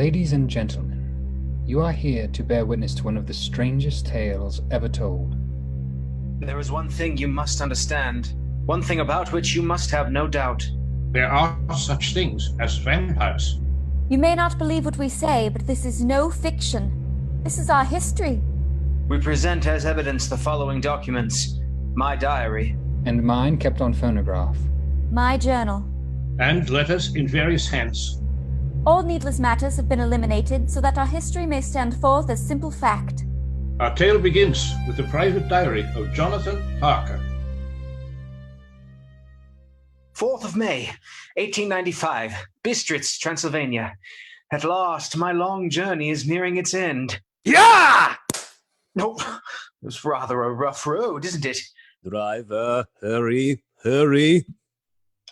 Ladies and gentlemen, you are here to bear witness to one of the strangest tales ever told. There is one thing you must understand, one thing about which you must have no doubt. There are such things as vampires. You may not believe what we say, but this is no fiction. This is our history. We present as evidence the following documents. My diary. And mine kept on phonograph. My journal. And letters in various hands. All needless matters have been eliminated so that our history may stand forth as simple fact. Our tale begins with the private diary of Jonathan Harker. 4th of May, 1895, Bistritz, Transylvania. At last, my long journey is nearing its end. Yeah! No, it was rather a rough road, isn't it? Driver, hurry, hurry.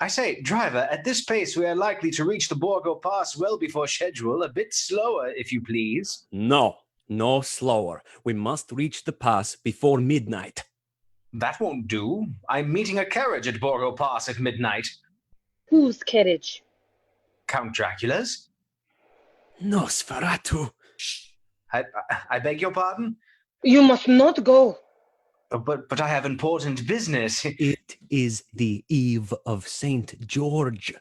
I say, driver, at this pace we are likely to reach the Borgo Pass well before schedule. A bit slower, if you please. No slower. We must reach the pass before midnight. That won't do. I'm meeting a carriage at Borgo Pass at midnight. Whose carriage? Count Dracula's. Nosferatu. Shh. I beg your pardon? You must not go. But I have important business. It is the eve of St. George.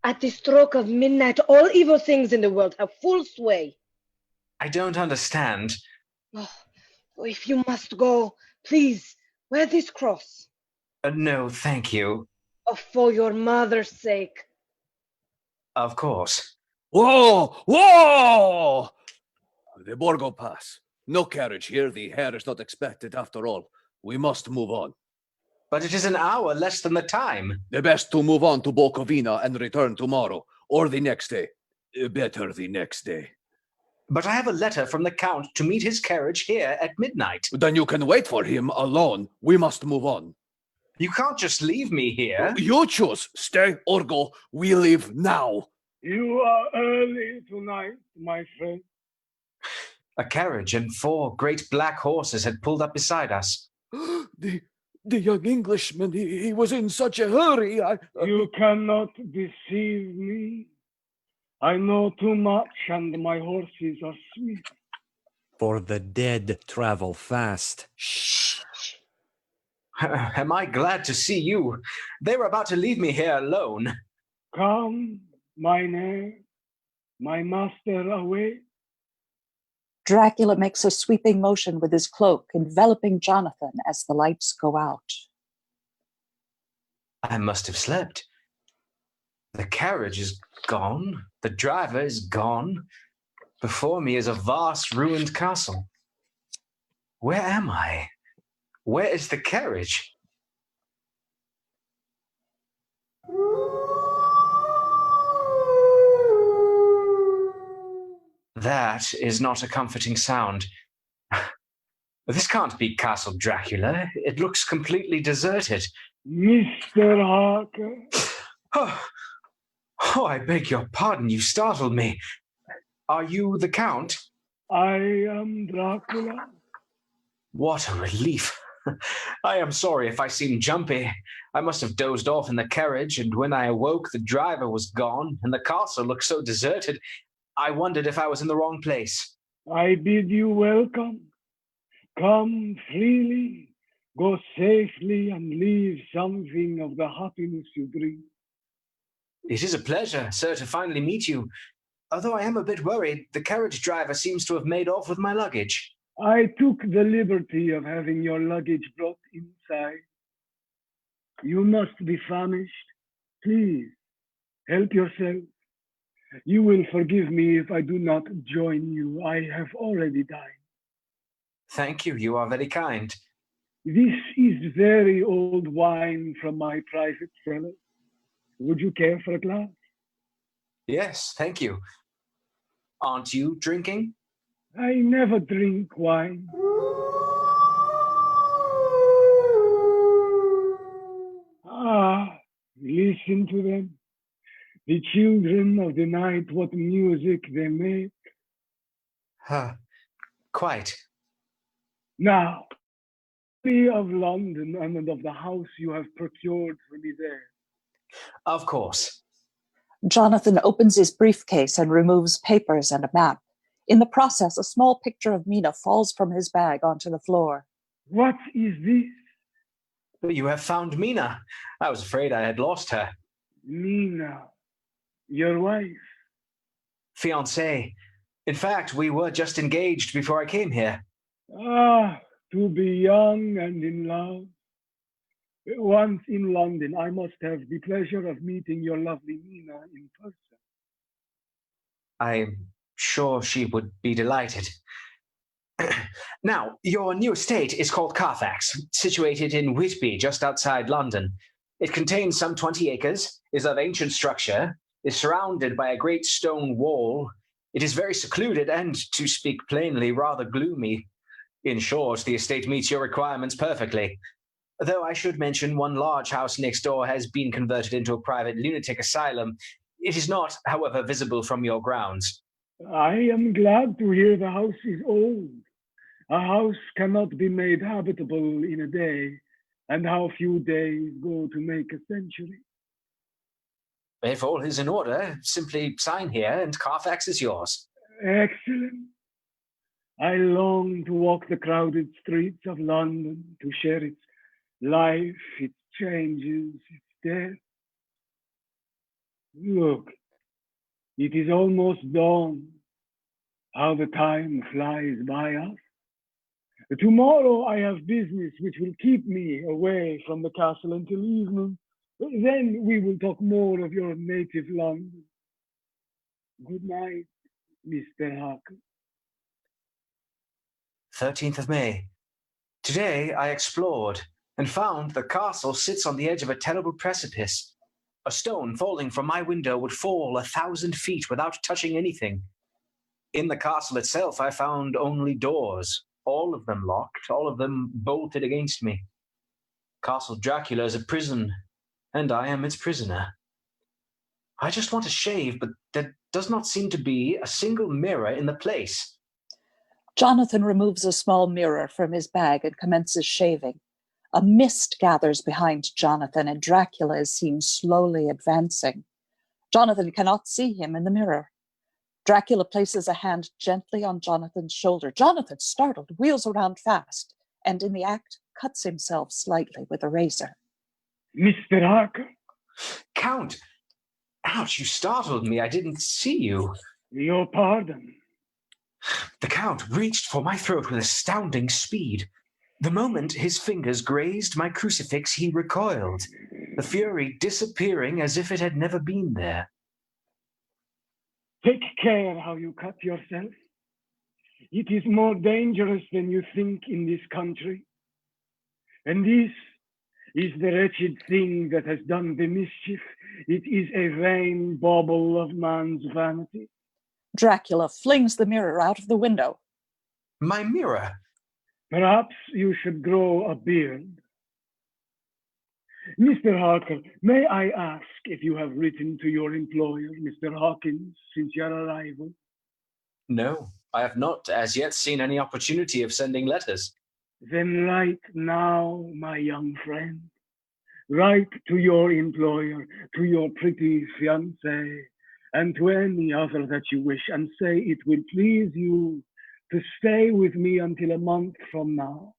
At the stroke of midnight, all evil things in the world have full sway. I don't understand. Oh, if you must go, please, wear this cross. No, thank you. Oh, for your mother's sake. Of course. Whoa! Whoa! The Borgo Pass. No carriage here. The heir is not expected after all. We must move on. But it is an hour less than the time. The best to move on to Bukovina and return tomorrow, or the next day. Better the next day. But I have a letter from the Count to meet his carriage here at midnight. Then you can wait for him alone. We must move on. You can't just leave me here. You choose. Stay or go. We leave now. You are early tonight, my friend. A carriage and 4 great black horses had pulled up beside us. The young Englishman, he was in such a hurry. You cannot deceive me. I know too much, and my horses are swift. For the dead travel fast. Shh. Am I glad to see you? They were about to leave me here alone. Come, mynheer. My master away. Dracula makes a sweeping motion with his cloak, enveloping Jonathan as the lights go out. I must have slept. The carriage is gone. The driver is gone. Before me is a vast ruined castle. Where am I? Where is the carriage? That is not a comforting sound. This can't be Castle Dracula. It looks completely deserted. Mr. Harker. Oh, I beg your pardon. You startled me. Are you the Count? I am Dracula. What a relief. I am sorry if I seem jumpy. I must have dozed off in the carriage, and when I awoke, the driver was gone, and the castle looked so deserted, I wondered if I was in the wrong place. I bid you welcome. Come freely, go safely, and leave something of the happiness you bring. It is a pleasure, sir, to finally meet you. Although I am a bit worried, the carriage driver seems to have made off with my luggage. I took the liberty of having your luggage brought inside. You must be famished. Please, help yourself. You will forgive me if I do not join you. I have already dined. Thank you. You are very kind. This is very old wine from my private cellar. Would you care for a glass? Yes, thank you. Aren't you drinking? I never drink wine. Ah, listen to them. The children of the night, what music they make. Quite. Now, me of London and of the house you have procured for me there. Of course. Jonathan opens his briefcase and removes papers and a map. In the process, a small picture of Mina falls from his bag onto the floor. What is this? You have found Mina. I was afraid I had lost her. Mina, your wife? Fiancée. In fact, we were just engaged before I came here. Ah, to be young and in love. Once in London, I must have the pleasure of meeting your lovely Mina in person. I'm sure she would be delighted. Now, your new estate is called Carfax, situated in Whitby, just outside London. It contains some 20 acres, is of ancient structure, is surrounded by a great stone wall. It is very secluded and, to speak plainly, rather gloomy. In short, the estate meets your requirements perfectly. Though I should mention one large house next door has been converted into a private lunatic asylum. It is not, however, visible from your grounds. I am glad to hear the house is old. A house cannot be made habitable in a day, and how few days go to make a century. If all is in order, simply sign here and Carfax is yours. Excellent. I long to walk the crowded streets of London, to share its life, its changes, its death. Look, it is almost dawn. How the time flies by us. Tomorrow I have business which will keep me away from the castle until evening. Then we will talk more of your native London. Good night, Mr. Harker. 13th of May. Today I explored and found the castle sits on the edge of a terrible precipice. A stone falling from my window would fall 1,000 feet without touching anything. In the castle itself, I found only doors, all of them locked, all of them bolted against me. Castle Dracula is a prison, and I am its prisoner. I just want to shave, but there does not seem to be a single mirror in the place. Jonathan removes a small mirror from his bag and commences shaving. A mist gathers behind Jonathan, and Dracula is seen slowly advancing. Jonathan cannot see him in the mirror. Dracula places a hand gently on Jonathan's shoulder. Jonathan, startled, wheels around fast, and in the act, cuts himself slightly with a razor. Mr. Harker? Count! Ouch, you startled me. I didn't see you. Your pardon. The Count reached for my throat with astounding speed. The moment his fingers grazed my crucifix, he recoiled, the fury disappearing as if it had never been there. Take care how you cut yourself. It is more dangerous than you think in this country. And this is the wretched thing that has done the mischief. It is a vain bauble of man's vanity. Dracula flings the mirror out of the window. My mirror? Perhaps you should grow a beard. Mr. Harker, may I ask if you have written to your employer, Mr. Hawkins, since your arrival? No, I have not as yet seen any opportunity of sending letters. Then write now, my young friend. Write to your employer, to your pretty fiancée, and to any other that you wish, and say it will please you to stay with me until a month from now.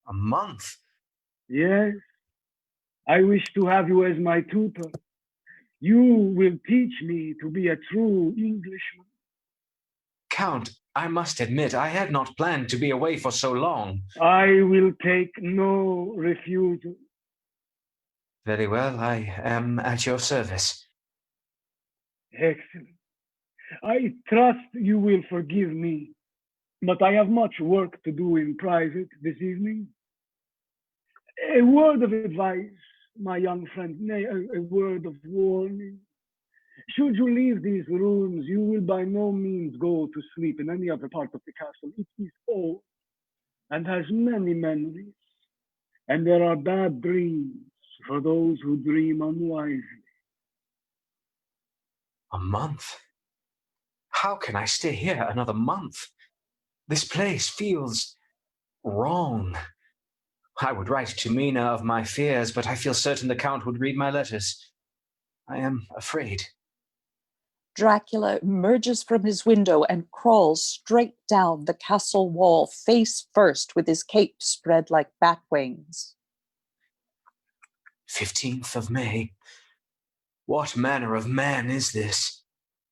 A month? Yes. I wish to have you as my tutor. You will teach me to be a true Englishman. Count, I must admit, I had not planned to be away for so long. I will take no refusal. Very well, I am at your service. Excellent. I trust you will forgive me, but I have much work to do in private this evening. A word of advice, my young friend, nay, a word of warning. Should you leave these rooms, you will by no means go to sleep in any other part of the castle. It is old and has many memories, and there are bad dreams for those who dream unwisely. A month? How can I stay here another month? This place feels wrong. I would write to Mina of my fears, but I feel certain the Count would read my letters. I am afraid. Dracula emerges from his window and crawls straight down the castle wall, face first, with his cape spread like bat wings. 15th of May. What manner of man is this?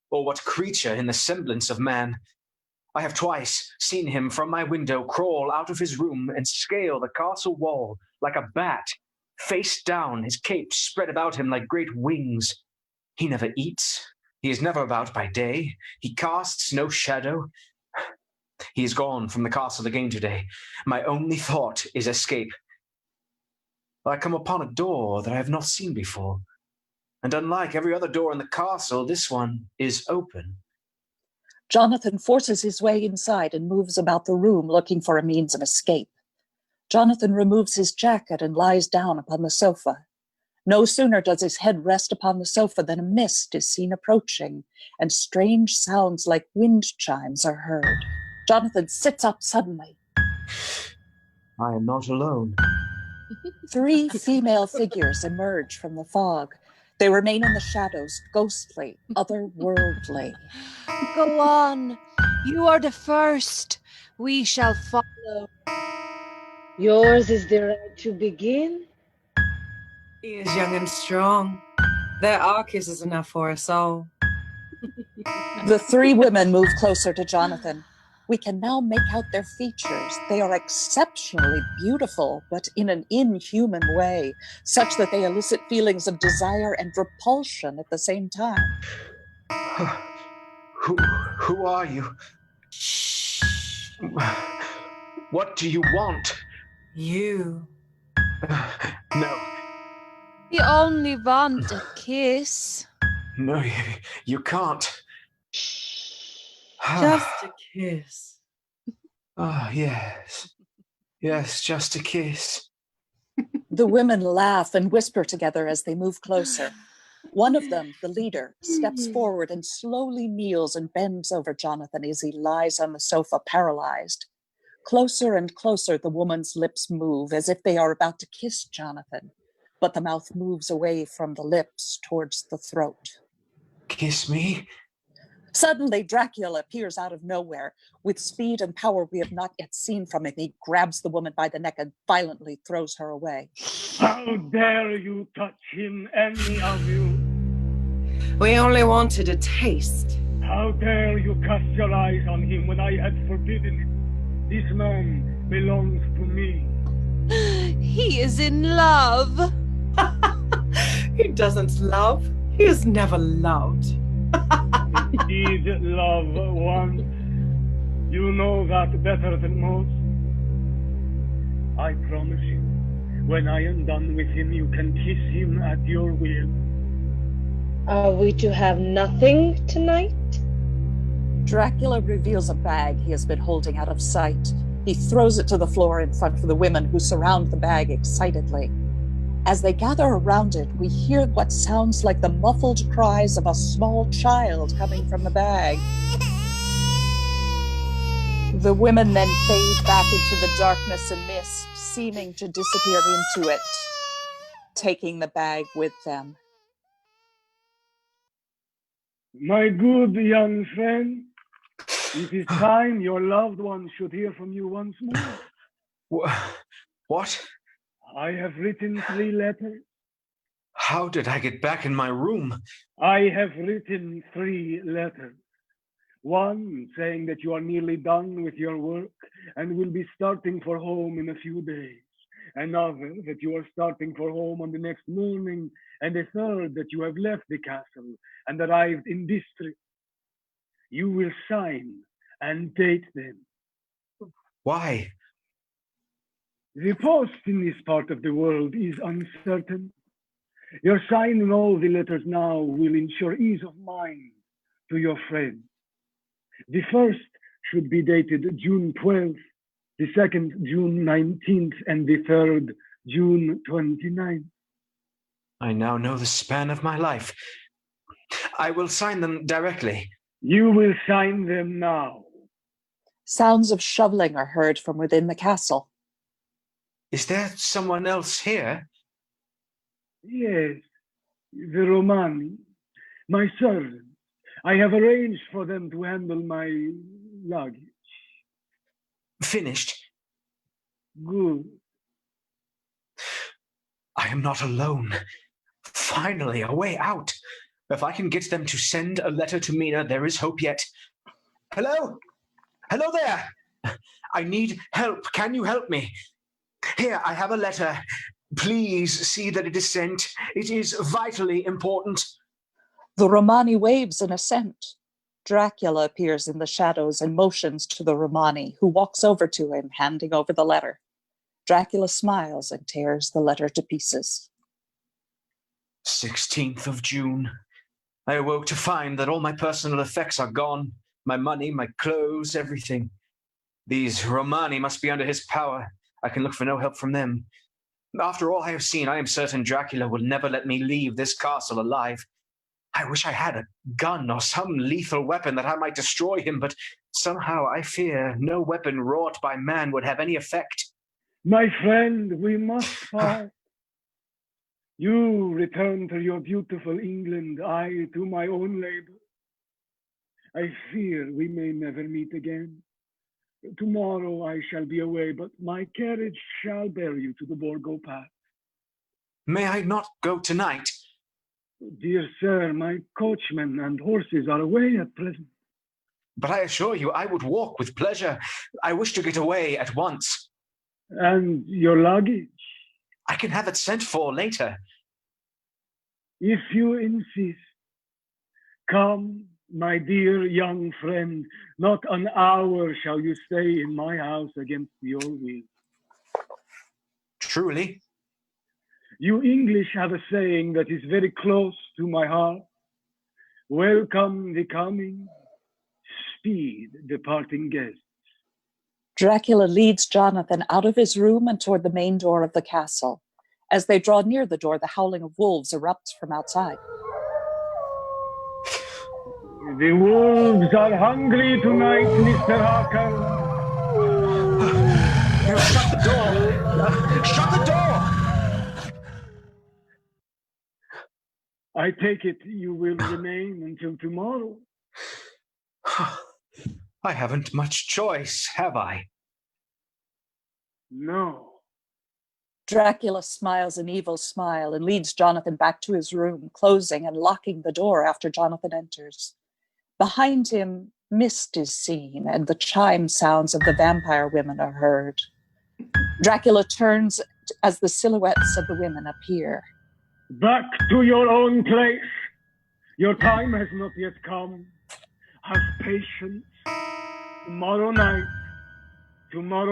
Or what creature in the semblance of man? I have twice seen him from my window crawl out of his room and scale the castle wall like a bat, face down, his cape spread about him like great wings. He never eats. He is never about by day. He casts no shadow. He is gone from the castle again today. My only thought is escape. I come upon a door that I have not seen before, and unlike every other door in the castle, this one is open. Jonathan forces his way inside and moves about the room looking for a means of escape. Jonathan removes his jacket and lies down upon the sofa. No sooner does his head rest upon the sofa than a mist is seen approaching, and strange sounds like wind chimes are heard. Jonathan sits up suddenly. I am not alone. 3 female figures emerge from the fog. They remain in the shadows, ghostly, otherworldly. Go on. You are the first. We shall follow. Yours is the right to begin. He is young and strong. There are kisses enough for us all. The 3 women move closer to Jonathan. We can now make out their features. They are exceptionally beautiful, but in an inhuman way, such that they elicit feelings of desire and repulsion at the same time. Who are you? Shh. What do you want? You. No. We only want a kiss. No, you can't. Just a kiss. Ah, yes. Yes, just a kiss. The women laugh and whisper together as they move closer. One of them, the leader, steps forward and slowly kneels and bends over Jonathan as he lies on the sofa, paralyzed. Closer and closer, the woman's lips move as if they are about to kiss Jonathan, but the mouth moves away from the lips towards the throat. Kiss me? Suddenly, Dracula appears out of nowhere. With speed and power we have not yet seen from him, he grabs the woman by the neck and violently throws her away. How dare you touch him, any of you? We only wanted a taste. How dare you cast your eyes on him when I had forbidden it? This man belongs to me. He is in love. He doesn't love. He has never loved. Indeed, love once. You know that better than most. I promise you, when I am done with him, you can kiss him at your will. Are we to have nothing tonight? Dracula reveals a bag he has been holding out of sight. He throws it to the floor in front of the women who surround the bag excitedly. As they gather around it, we hear what sounds like the muffled cries of a small child coming from the bag. The women then fade back into the darkness and mist, seeming to disappear into it, taking the bag with them. My good young friend, it is time your loved one should hear from you once more. What? I have written 3 letters. How did I get back in my room? I have written 3 letters. One saying that you are nearly done with your work and will be starting for home in a few days. Another that you are starting for home on the next morning, and a third that you have left the castle and arrived in district. You will sign and date them. Why? The post in this part of the world is uncertain. Your signing all the letters now will ensure ease of mind to your friend. The first should be dated June 12th, the second June 19th, and the third June 29th. I now know the span of my life. I will sign them directly. You will sign them now. Sounds of shoveling are heard from within the castle. Is there someone else here? Yes, The Romani, my servants. I have arranged for them to handle my luggage. Finished? Good. I am not alone. Finally, a way out. If I can get them to send a letter to Mina, there is hope yet. Hello? Hello there! I need help. Can you help me? Here, I have a letter. Please see that it is sent. It is vitally important. The Romani waves in assent. Dracula appears in the shadows and motions to the Romani, who walks over to him, handing over the letter. Dracula smiles and tears the letter to pieces. 16th of June. I awoke to find that all my personal effects are gone. My money, my clothes, everything. These Romani must be under his power. I can look for no help from them. After all I have seen, I am certain Dracula will never let me leave this castle alive. I wish I had a gun or some lethal weapon that I might destroy him, but somehow I fear no weapon wrought by man would have any effect. My friend, we must part. You return to your beautiful England, I to my own labor. I fear we may never meet again. Tomorrow I shall be away, but my carriage shall bear you to the Borgo Pass. May I not go tonight? Dear sir, my coachman and horses are away at present. But I assure you, I would walk with pleasure. I wish to get away at once. And your luggage? I can have it sent for later. If you insist, come, my dear young friend. Not an hour shall you stay in my house against your will. Truly? You English have a saying that is very close to my heart. Welcome the coming, speed the parting guests. Dracula leads Jonathan out of his room and toward the main door of the castle. As they draw near the door, the howling of wolves erupts from outside. The wolves are hungry tonight, Mr. Harker. Shut the door! Shut the door! I take it you will remain until tomorrow. I haven't much choice, have I? No. Dracula smiles an evil smile and leads Jonathan back to his room, closing and locking the door after Jonathan enters. Behind him, mist is seen, and the chime sounds of the vampire women are heard. Dracula turns as the silhouettes of the women appear. Back to your own place. Your time has not yet come. Have patience. Tomorrow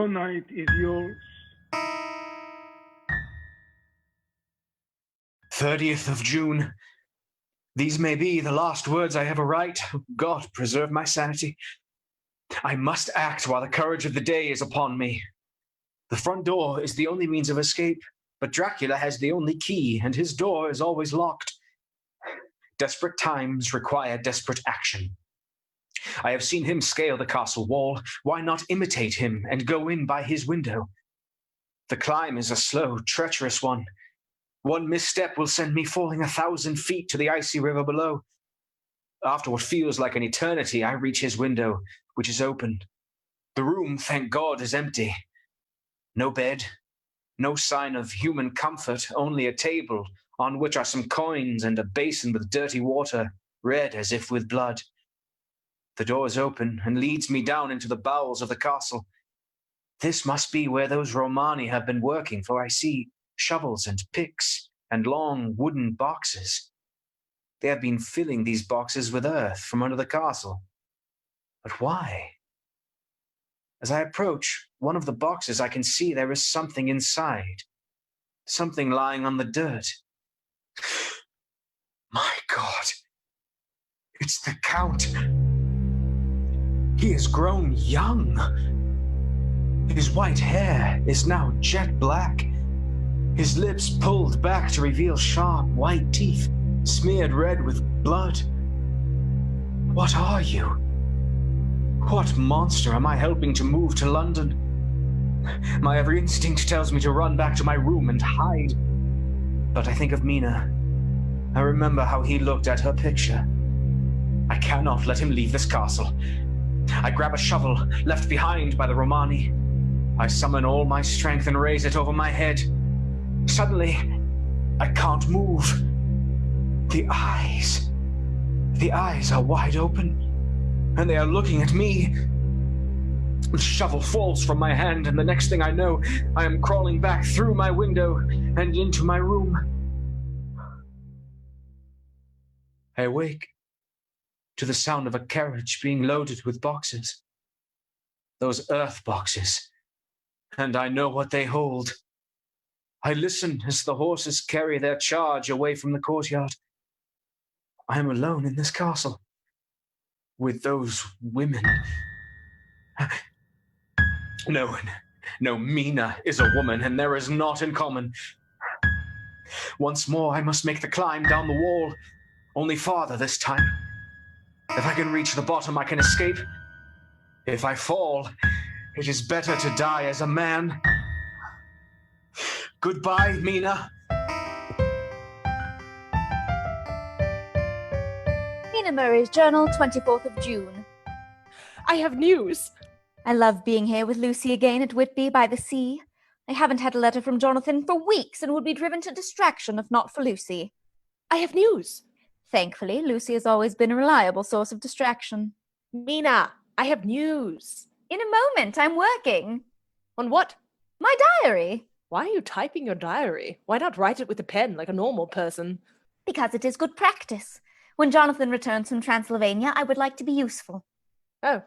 night is yours. 30th of June. These may be the last words I ever write. God preserve my sanity. I must act while the courage of the day is upon me. The front door is the only means of escape, but Dracula has the only key, and his door is always locked. Desperate times require desperate action. I have seen him scale the castle wall. Why not imitate him and go in by his window? The climb is a slow, treacherous one. One misstep will send me falling 1,000 feet to the icy river below. After what feels like an eternity, I reach his window, which is open. The room, thank God, is empty. No bed, no sign of human comfort, only a table on which are some coins and a basin with dirty water, red as if with blood. The door is open and leads me down into the bowels of the castle. This must be where those Romani have been working, for I see shovels and picks and long wooden boxes. They have been filling these boxes with earth from under the castle. But why? As I approach one of the boxes, I can see there is something inside. Something lying on the dirt. My God! It's the Count! He has grown young. His white hair is now jet black. His lips pulled back to reveal sharp white teeth, smeared red with blood. What are you? What monster am I helping to move to London? My every instinct tells me to run back to my room and hide. But I think of Mina. I remember how he looked at her picture. I cannot let him leave this castle. I grab a shovel left behind by the Romani. I summon all my strength and raise it over my head. Suddenly, I can't move. The eyes are wide open, and they are looking at me. The shovel falls from my hand, and the next thing I know, I am crawling back through my window and into my room. I awake to the sound of a carriage being loaded with boxes. Those earth boxes. And I know what they hold. I listen as the horses carry their charge away from the courtyard. I am alone in this castle with those women. No, Mina is a woman, and there is naught in common. Once more, I must make the climb down the wall, only farther this time. If I can reach the bottom, I can escape. If I fall, it is better to die as a man. Goodbye, Mina. Mina Murray's Journal, 24th of June. I have news. I love being here with Lucy again at Whitby by the sea. I haven't had a letter from Jonathan for weeks and would be driven to distraction if not for Lucy. I have news. Thankfully, Lucy has always been a reliable source of distraction. Mina, I have news. In a moment, I'm working. On what? My diary. Why are you typing your diary? Why not write it with a pen like a normal person? Because it is good practice. When Jonathan returns from Transylvania, I would like to be useful. Oh.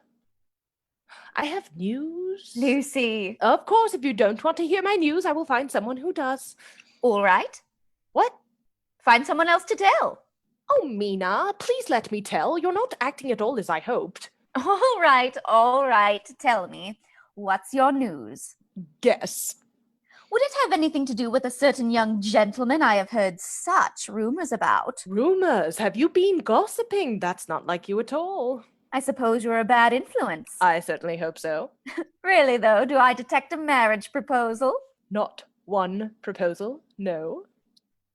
I have news. Lucy. Of course, if you don't want to hear my news, I will find someone who does. All right. What? Find someone else to tell. Oh, Mina, please let me tell. You're not acting at all as I hoped. All right. Tell me. What's your news? Guess. Would it have anything to do with a certain young gentleman I have heard such rumors about? Rumors? Have you been gossiping? That's not like you at all. I suppose you're a bad influence. I certainly hope so. Really, though, do I detect a marriage proposal? Not one proposal, no.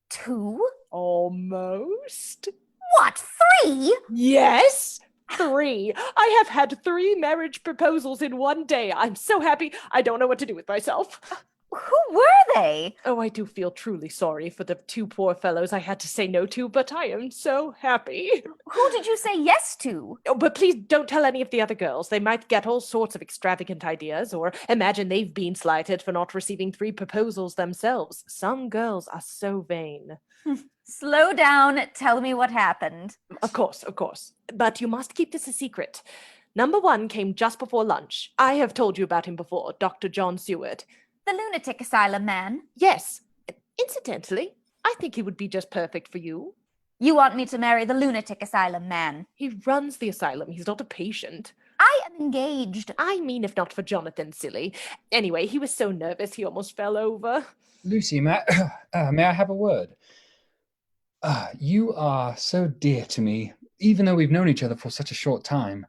2? Almost. What, 3? Yes, 3. I have had 3 marriage proposals in one day. I'm so happy. I don't know what to do with myself. Who were they? Oh, I do feel truly sorry for the 2 poor fellows I had to say no to, but I am so happy. Who did you say yes to? Oh, but please don't tell any of the other girls. They might get all sorts of extravagant ideas, or imagine they've been slighted for not receiving 3 proposals themselves. Some girls are so vain. Slow down. Tell me what happened. Of course. But you must keep this a secret. Number 1 came just before lunch. I have told you about him before, Dr. John Seward. The lunatic asylum man? Yes. Incidentally, I think he would be just perfect for you. You want me to marry the lunatic asylum man? He runs the asylum. He's not a patient. I am engaged. I mean, if not for Jonathan, silly. Anyway, he was so nervous he almost fell over. Lucy, may I have a word? You are so dear to me, even though we've known each other for such a short time.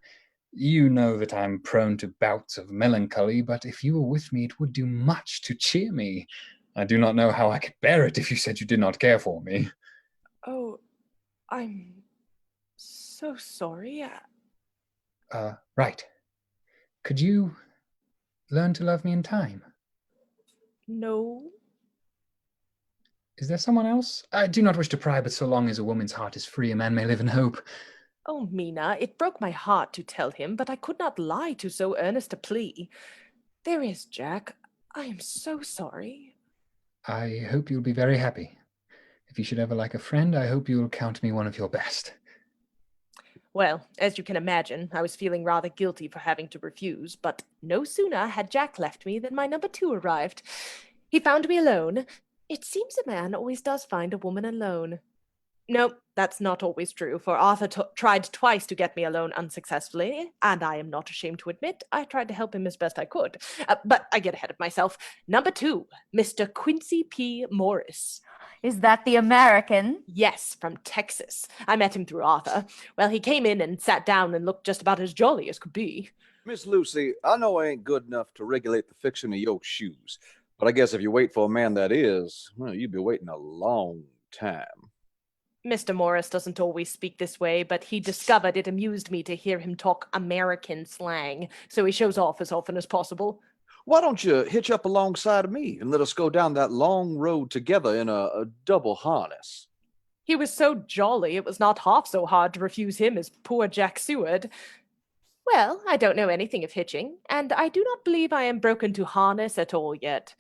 You know that I'm prone to bouts of melancholy, but if you were with me, it would do much to cheer me. I do not know how I could bear it if you said you did not care for me. Oh, I'm so sorry. Right. Could you learn to love me in time? No. Is there someone else? I do not wish to pry, but so long as a woman's heart is free, a man may live in hope. Oh, Mina, it broke my heart to tell him, but I could not lie to so earnest a plea. There is Jack. I am so sorry. I hope you'll be very happy. If you should ever like a friend, I hope you'll count me one of your best. Well, as you can imagine, I was feeling rather guilty for having to refuse, but no sooner had Jack left me than my number 2 arrived. He found me alone. It seems a man always does find a woman alone. No, that's not always true, for Arthur tried twice to get me alone unsuccessfully, and I am not ashamed to admit I tried to help him as best I could. But I get ahead of myself. Number 2, Mr. Quincy P. Morris. Is that the American? Yes, from Texas. I met him through Arthur. Well, he came in and sat down and looked just about as jolly as could be. Miss Lucy, I know I ain't good enough to regulate the fixing of your shoes, but I guess if you wait for a man that is, well, you'd be waiting a long time. Mr. Morris doesn't always speak this way, but he discovered it amused me to hear him talk American slang, so he shows off as often as possible. Why don't you hitch up alongside of me and let us go down that long road together in a double harness? He was so jolly, it was not half so hard to refuse him as poor Jack Seward. Well, I don't know anything of hitching, and I do not believe I am broken to harness at all yet.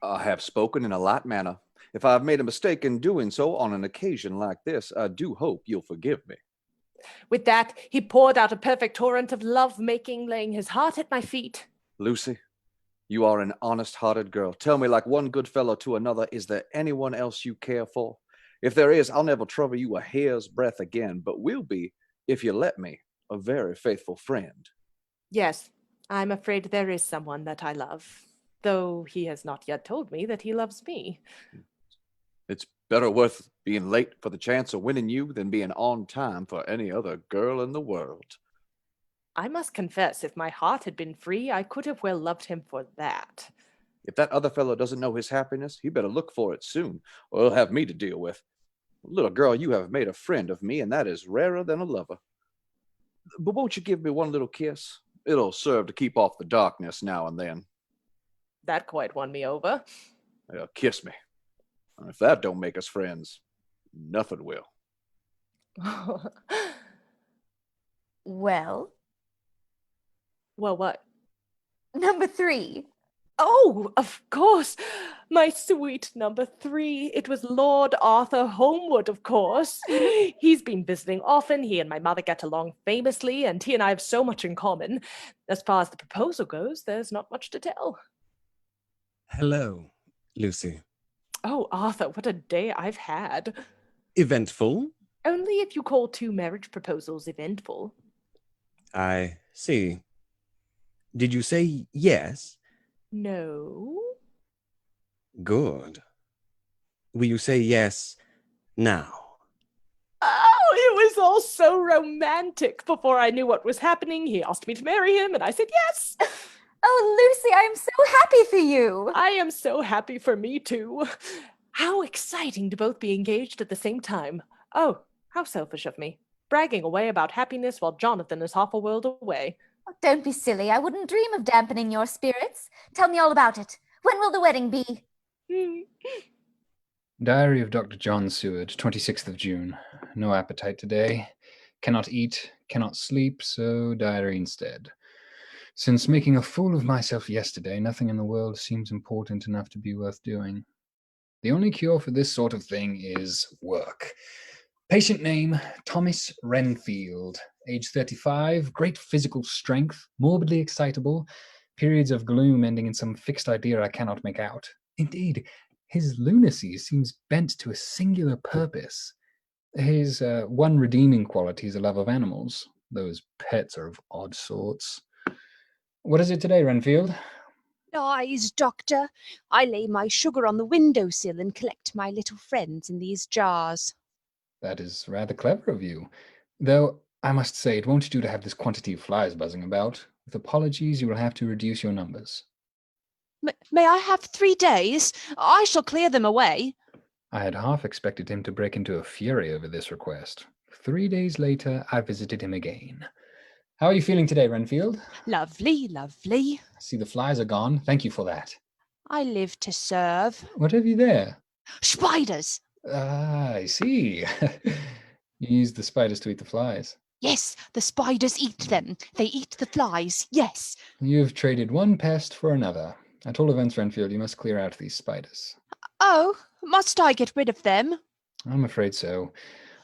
I have spoken in a light manner. If I have made a mistake in doing so on an occasion like this, I do hope you'll forgive me. With that, he poured out a perfect torrent of love-making, laying his heart at my feet. Lucy, you are an honest-hearted girl. Tell me, like one good fellow to another, is there anyone else you care for? If there is, I'll never trouble you a hair's breadth again, but will be, if you let me, a very faithful friend. Yes, I'm afraid there is someone that I love, though he has not yet told me that he loves me. It's better worth being late for the chance of winning you than being on time for any other girl in the world. I must confess, if my heart had been free, I could have well loved him for that. If that other fellow doesn't know his happiness, he better look for it soon, or he'll have me to deal with. Little girl, you have made a friend of me, and that is rarer than a lover. But won't you give me one little kiss? It'll serve to keep off the darkness now and then. That quite won me over. Kiss me. And if that don't make us friends, nothing will. Well? Well, what? Number 3. Oh, of course. My sweet number 3. It was Lord Arthur Holmwood, of course. He's been visiting often. He and my mother get along famously, and he and I have so much in common. As far as the proposal goes, there's not much to tell. Hello, Lucy. Oh, Arthur, what a day I've had. Eventful? Only if you call 2 marriage proposals eventful. I see. Did you say yes? No. Good. Will you say yes now? Oh, it was all so romantic. Before I knew what was happening, he asked me to marry him, and I said yes. Oh, Lucy, I am so happy for you. I am so happy for me, too. How exciting to both be engaged at the same time. Oh, how selfish of me. Bragging away about happiness while Jonathan is half a world away. Oh, don't be silly. I wouldn't dream of dampening your spirits. Tell me all about it. When will the wedding be? Diary of Dr. John Seward, 26th of June. No appetite today. Cannot eat, cannot sleep, so diary instead. Since making a fool of myself yesterday, nothing in the world seems important enough to be worth doing. The only cure for this sort of thing is work. Patient name, Thomas Renfield. Age 35, great physical strength, morbidly excitable, periods of gloom ending in some fixed idea I cannot make out. Indeed, his lunacy seems bent to a singular purpose. His one redeeming quality is a love of animals. Those pets are of odd sorts. What is it today, Renfield? Lies, Doctor. I lay my sugar on the windowsill and collect my little friends in these jars. That is rather clever of you. Though, I must say, it won't do to have this quantity of flies buzzing about. With apologies, you will have to reduce your numbers. May I have 3 days? I shall clear them away. I had half expected him to break into a fury over this request. 3 days later, I visited him again. How are you feeling today, Renfield? Lovely, lovely. I see the flies are gone. Thank you for that. I live to serve. What have you there? Spiders. Ah, I see. You use the spiders to eat the flies. Yes, the spiders eat them. They eat the flies, yes. You've traded one pest for another. At all events, Renfield, you must clear out these spiders. Oh, must I get rid of them? I'm afraid so.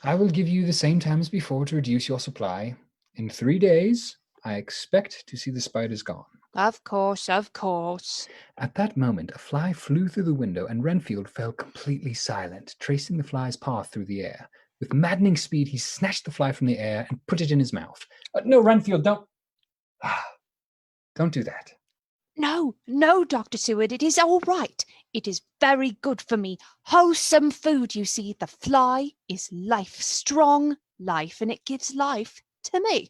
I will give you the same time as before to reduce your supply. In 3 days, I expect to see the spiders gone. Of course, of course. At that moment, a fly flew through the window, and Renfield fell completely silent, tracing the fly's path through the air. With maddening speed, he snatched the fly from the air and put it in his mouth. No, Renfield, don't... Don't do that. No, no, Dr. Seward, it is all right. It is very good for me. Wholesome food, you see. The fly is life, strong life, and it gives life to me.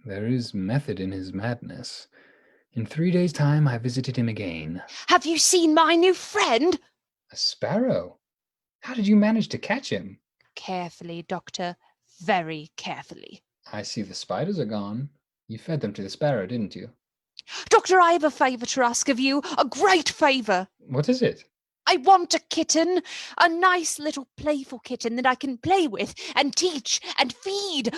There is method in his madness. In 3 days' time, I visited him again. Have you seen my new friend? A sparrow? How did you manage to catch him? carefully, Doctor. Very carefully. I see the spiders are gone. You fed them to the sparrow, didn't you? Doctor, I have a favour to ask of you. A great favour. What is it? I want a kitten. A nice little playful kitten that I can play with and teach and feed.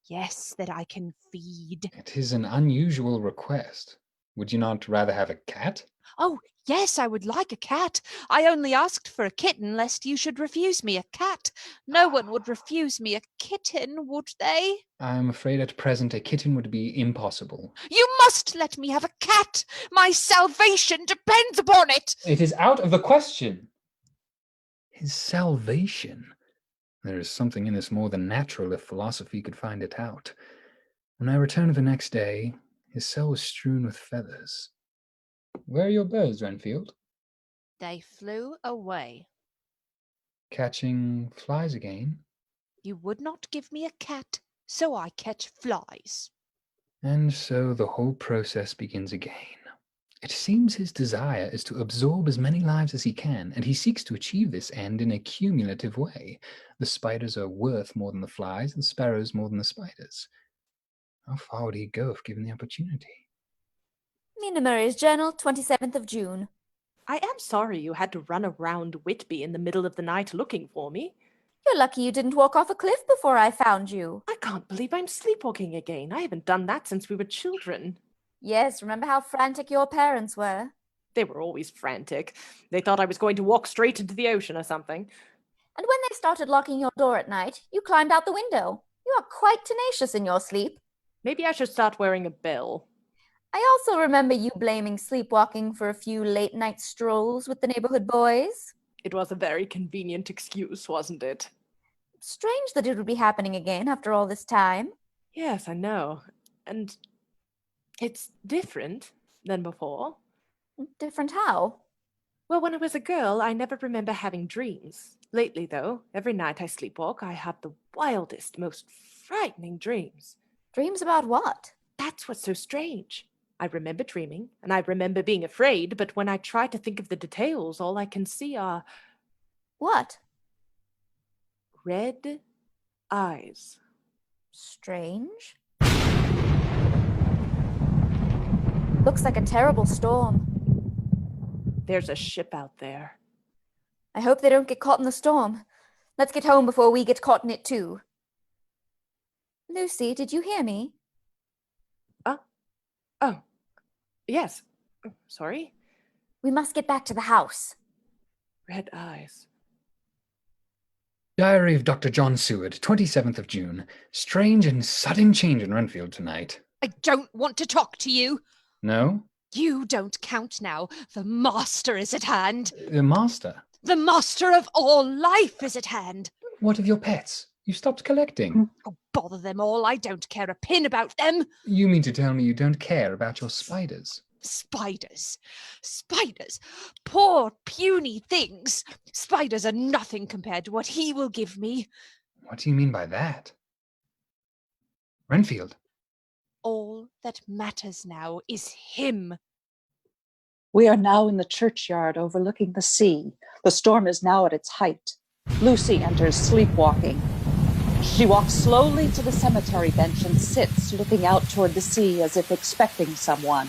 Yes, that I can feed. It is an unusual request. Would you not rather have a cat? Oh, yes, I would like a cat. I only asked for a kitten lest you should refuse me a cat. No one would refuse me a kitten, would they? I'm afraid at present a kitten would be impossible. You must let me have a cat. My salvation depends upon it. It is out of the question. His salvation. There is something in this more than natural if philosophy could find it out. When I returned the next day, his cell was strewn with feathers. Where are your birds, Renfield? They flew away. Catching flies again? You would not give me a cat, so I catch flies. And so the whole process begins again. It seems his desire is to absorb as many lives as he can, and he seeks to achieve this end in a cumulative way. The spiders are worth more than the flies, and the sparrows more than the spiders. How far would he go if given the opportunity? Mina Murray's Journal, 27th of June. I am sorry you had to run around Whitby in the middle of the night looking for me. You're lucky you didn't walk off a cliff before I found you. I can't believe I'm sleepwalking again. I haven't done that since we were children. Yes, remember how frantic your parents were? They were always frantic. They thought I was going to walk straight into the ocean or something. And when they started locking your door at night, you climbed out the window. You are quite tenacious in your sleep. Maybe I should start wearing a bell. I also remember you blaming sleepwalking for a few late-night strolls with the neighborhood boys. It was a very convenient excuse, wasn't it? Strange that it would be happening again after all this time. Yes, I know. And it's different than before. Different how? Well, when I was a girl, I never remember having dreams. Lately, though, every night I sleepwalk, I have the wildest, most frightening dreams. Dreams about what? That's what's so strange. I remember dreaming, and I remember being afraid, but when I try to think of the details, all I can see are... What? Red eyes. Strange. Looks like a terrible storm. There's a ship out there. I hope they don't get caught in the storm. Let's get home before we get caught in it too. Lucy, did you hear me? Oh, yes. Sorry? We must get back to the house. Red eyes. Diary of Dr. John Seward, 27th of June. Strange and sudden change in Renfield tonight. I don't want to talk to you. No? You don't count now. The master is at hand. The master? The master of all life is at hand. What of your pets? You stopped collecting. Oh, bother them all. I don't care a pin about them. You mean to tell me you don't care about your spiders? Spiders. Spiders. Poor, puny things. Spiders are nothing compared to what he will give me. What do you mean by that? Renfield. All that matters now is him. We are now in the churchyard overlooking the sea. The storm is now at its height. Lucy enters sleepwalking. She walks slowly to the cemetery bench and sits, looking out toward the sea as if expecting someone.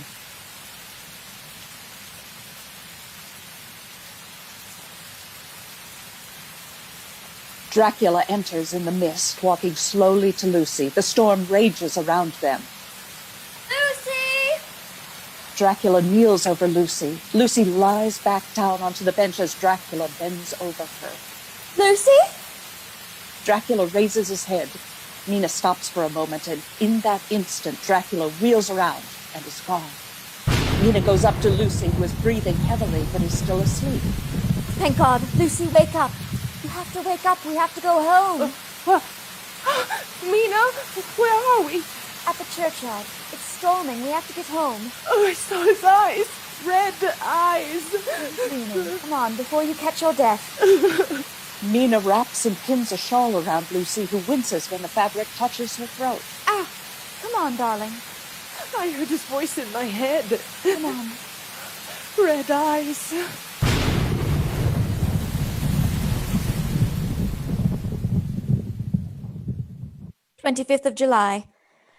Dracula enters in the mist, walking slowly to Lucy. The storm rages around them. Lucy! Dracula kneels over Lucy. Lucy lies back down onto the bench as Dracula bends over her. Lucy? Dracula raises his head. Mina stops for a moment, and in that instant, Dracula wheels around and is gone. Mina goes up to Lucy, who is breathing heavily but is still asleep. Thank God. Lucy, wake up. You have to wake up. We have to go home. Mina, where are we? At the churchyard. It's storming. We have to get home. Oh, I saw his eyes. Red eyes. Mina, come on, before you catch your death. Mina wraps and pins a shawl around Lucy, who winces when the fabric touches her throat. Ah, come on, darling. I heard his voice in my head. Come on. Red eyes. 25th of July.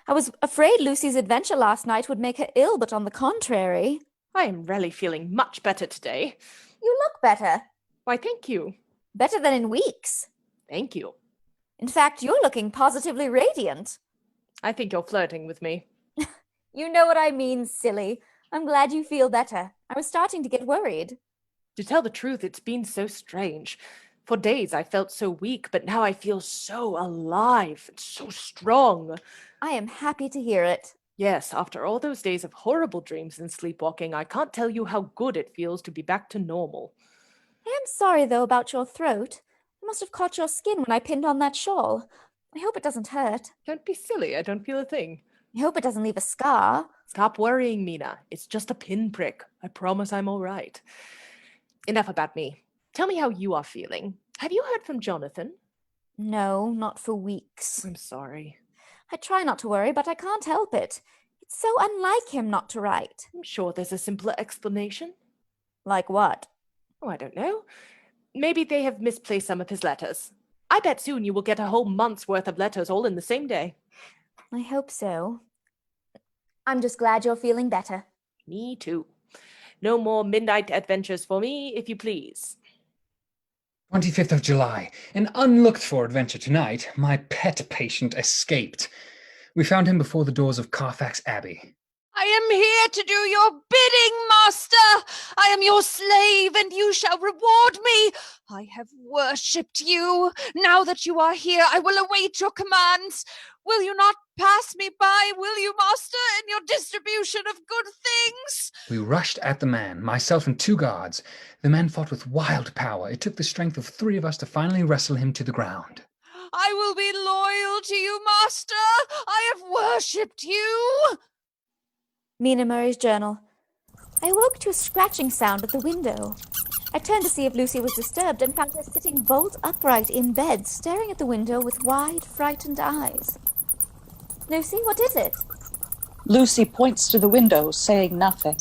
I was afraid Lucy's adventure last night would make her ill, but on the contrary. I am really feeling much better today. You look better. Why, thank you. Better than in weeks. Thank you. In fact, you're looking positively radiant. I think you're flirting with me. You know what I mean, silly. I'm glad you feel better. I was starting to get worried. To tell the truth, it's been so strange. For days I felt so weak, but now I feel so alive and so strong. I am happy to hear it. Yes, after all those days of horrible dreams and sleepwalking, I can't tell you how good it feels to be back to normal. I am sorry, though, about your throat. I must have caught your skin when I pinned on that shawl. I hope it doesn't hurt. Don't be silly, I don't feel a thing. I hope it doesn't leave a scar. Stop worrying, Mina. It's just a pinprick. I promise I'm all right. Enough about me. Tell me how you are feeling. Have you heard from Jonathan? No, not for weeks. I'm sorry. I try not to worry, but I can't help it. It's so unlike him not to write. I'm sure there's a simpler explanation. Like what? Oh, I don't know. Maybe they have misplaced some of his letters. I bet soon you will get a whole month's worth of letters all in the same day. I hope so. I'm just glad you're feeling better. Me too. No more midnight adventures for me, if you please. 25th of July. An unlooked-for adventure tonight. My pet patient escaped. We found him before the doors of Carfax Abbey. I am here to do your bidding, master. I am your slave, and you shall reward me. I have worshipped you. Now that you are here, I will await your commands. Will you not pass me by, will you, master, in your distribution of good things? We rushed at the man, myself and 2 guards. The man fought with wild power. It took the strength of 3 of us to finally wrestle him to the ground. I will be loyal to you, master. I have worshipped you. Mina Murray's journal. I awoke to a scratching sound at the window. I turned to see if Lucy was disturbed and found her sitting bolt upright in bed, staring at the window with wide, frightened eyes. Lucy, what is it? Lucy points to the window, saying nothing.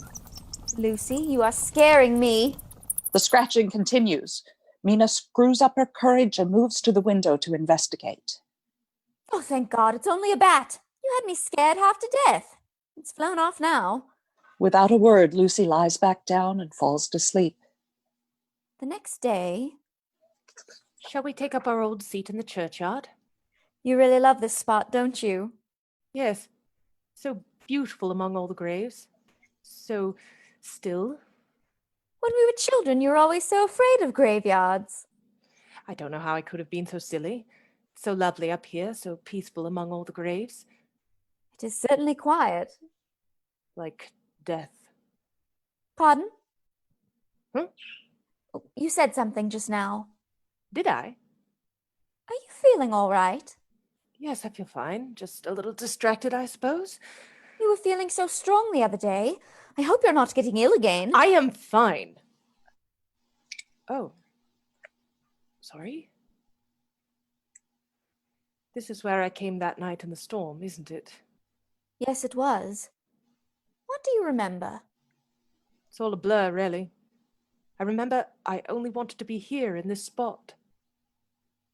Lucy, you are scaring me. The scratching continues. Mina screws up her courage and moves to the window to investigate. Oh, thank God, it's only a bat. You had me scared half to death. It's flown off now. Without a word, Lucy lies back down and falls to sleep. The next day... Shall we take up our old seat in the churchyard? You really love this spot, don't you? Yes. So beautiful among all the graves. So still. When we were children, you were always so afraid of graveyards. I don't know how I could have been so silly. So lovely up here, so peaceful among all the graves. It is certainly quiet. Like death. Pardon? Huh? Oh, you said something just now. Did I? Are you feeling all right? Yes, I feel fine. Just a little distracted, I suppose. You were feeling so strong the other day. I hope you're not getting ill again. I am fine. Oh. Sorry? This is where I came that night in the storm, isn't it? Yes, it was. What do you remember? It's all a blur, really. I remember I only wanted to be here in this spot.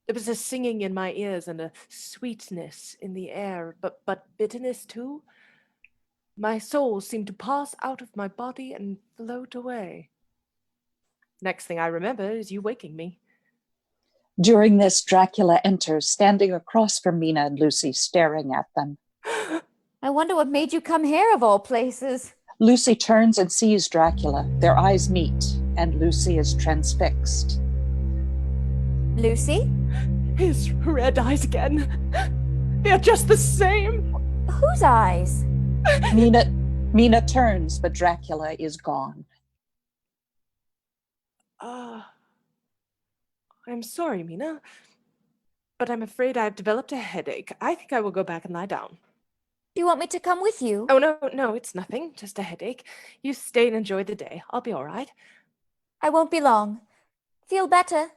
There was a singing in my ears and a sweetness in the air, but bitterness too. My soul seemed to pass out of my body and float away. Next thing I remember is you waking me. During this, Dracula enters, standing across from Mina and Lucy, staring at them. I wonder what made you come here of all places. Lucy turns and sees Dracula. Their eyes meet, and Lucy is transfixed. Lucy? His red eyes again. They're just the same. Whose eyes? Mina turns, but Dracula is gone. I'm sorry, Mina, but I'm afraid I've developed a headache. I think I will go back and lie down. Do you want me to come with you? Oh, no, it's nothing. Just a headache. You stay and enjoy the day. I'll be all right. I won't be long. Feel better?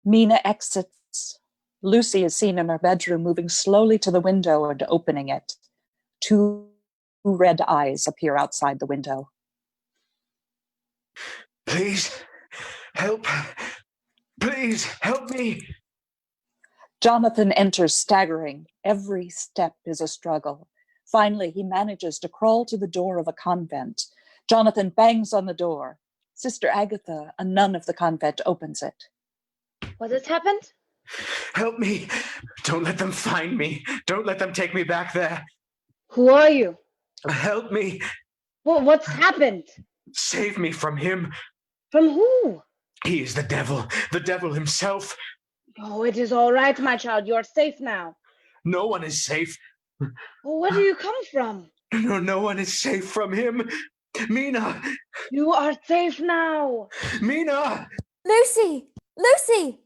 Mina exits. Lucy is seen in her bedroom, moving slowly to the window and opening it. 2 red eyes appear outside the window. Please, help. Please, help me. Jonathan enters staggering. Every step is a struggle. Finally, he manages to crawl to the door of a convent. Jonathan bangs on the door. Sister Agatha, a nun of the convent, opens it. What has happened? Help me. Don't let them find me. Don't let them take me back there. Who are you? Help me. Well, what's happened? Save me from him. From who? He is the devil himself. Oh, it is all right, my child. You're safe now. No one is safe. Well, where do you come from? No one is safe from him. Mina! You are safe now. Mina! Lucy! Lucy!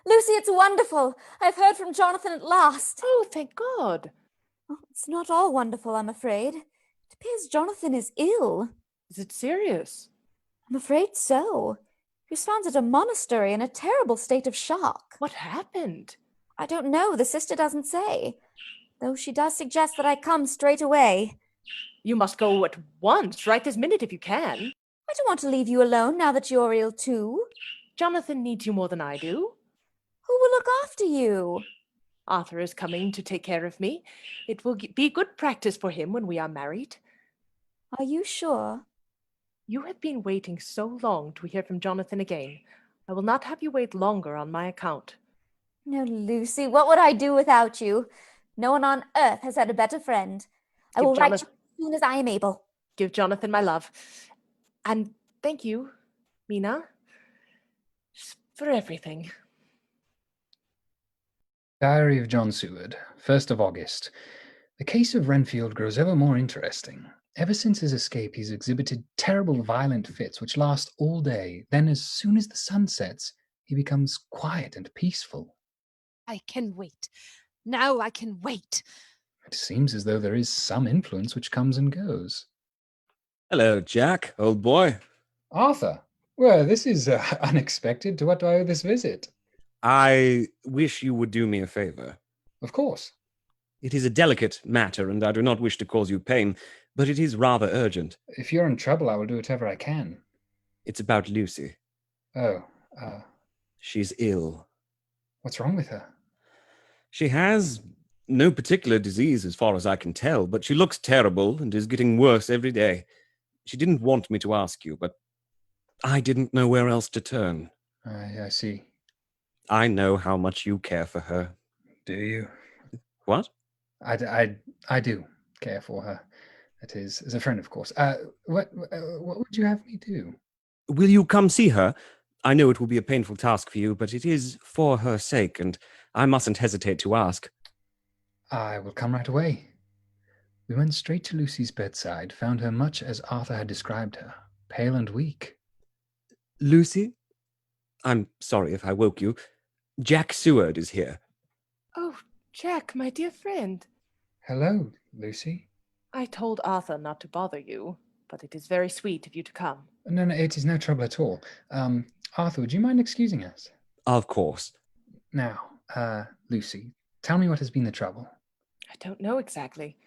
Lucy, it's wonderful. I've heard from Jonathan at last. Oh, thank God. Oh, it's not all wonderful, I'm afraid. It appears Jonathan is ill. Is it serious? I'm afraid so. He was found at a monastery in a terrible state of shock. What happened? I don't know. The sister doesn't say. Though she does suggest that I come straight away. You must go at once, right this minute if you can. I don't want to leave you alone now that you're ill too. Jonathan needs you more than I do. Who will look after you? Arthur is coming to take care of me. It will be good practice for him when we are married. Are you sure? You have been waiting so long to hear from Jonathan again. I will not have you wait longer on my account. No, Lucy, what would I do without you? No one on earth has had a better friend. I will write you as soon as I am able. Give Jonathan my love. And thank you, Mina, for everything. Diary of John Seward, 1st of August. The case of Renfield grows ever more interesting. Ever since his escape, he's exhibited terrible violent fits which last all day. Then as soon as the sun sets, he becomes quiet and peaceful. I can wait. Now I can wait. It seems as though there is some influence which comes and goes. Hello, Jack, old boy. Arthur, well, this is unexpected. To what do I owe this visit? I wish you would do me a favor. Of course. It is a delicate matter, and I do not wish to cause you pain, but it is rather urgent. If you're in trouble, I will do whatever I can. It's about Lucy. Oh, She's ill. What's wrong with her? She has no particular disease as far as I can tell, but she looks terrible and is getting worse every day. She didn't want me to ask you, but I didn't know where else to turn. I see. I know how much you care for her. Do you? What? I do care for her. That is, as a friend, of course. What would you have me do? Will you come see her? I know it will be a painful task for you, but it is for her sake, and I mustn't hesitate to ask. I will come right away. We went straight to Lucy's bedside, found her much as Arthur had described her, pale and weak. Lucy? I'm sorry if I woke you. Jack Seward is here. Oh, Jack, my dear friend. Hello, Lucy. I told Arthur not to bother you, but it is very sweet of you to come. No, it is no trouble at all. Arthur, would you mind excusing us? Of course. Now, Lucy, tell me what has been the trouble. I don't know exactly.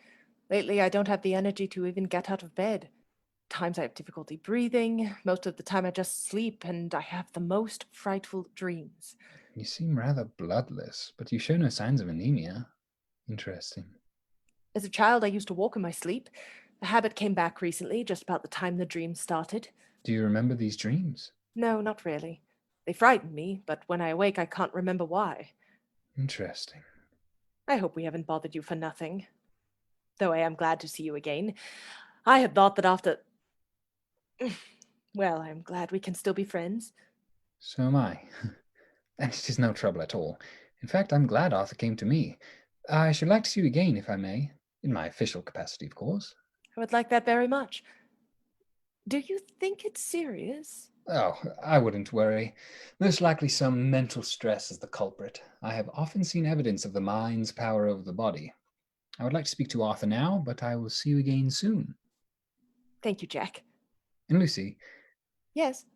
Lately, I don't have the energy to even get out of bed. Times I have difficulty breathing. Most of the time I just sleep, and I have the most frightful dreams. You seem rather bloodless, but you show no signs of anemia. Interesting. As a child, I used to walk in my sleep. The habit came back recently, just about the time the dreams started. Do you remember these dreams? No, not really. They frighten me, but when I awake, I can't remember why. Interesting. I hope we haven't bothered you for nothing. Though I am glad to see you again. I had thought that after... Well, I'm glad we can still be friends. So am I. And it is no trouble at all. In fact, I'm glad Arthur came to me. I should like to see you again, if I may. In my official capacity, of course. I would like that very much. Do you think it's serious? Oh, I wouldn't worry. Most likely some mental stress is the culprit. I have often seen evidence of the mind's power over the body. I would like to speak to Arthur now, but I will see you again soon. Thank you, Jack. And Lucy? Yes?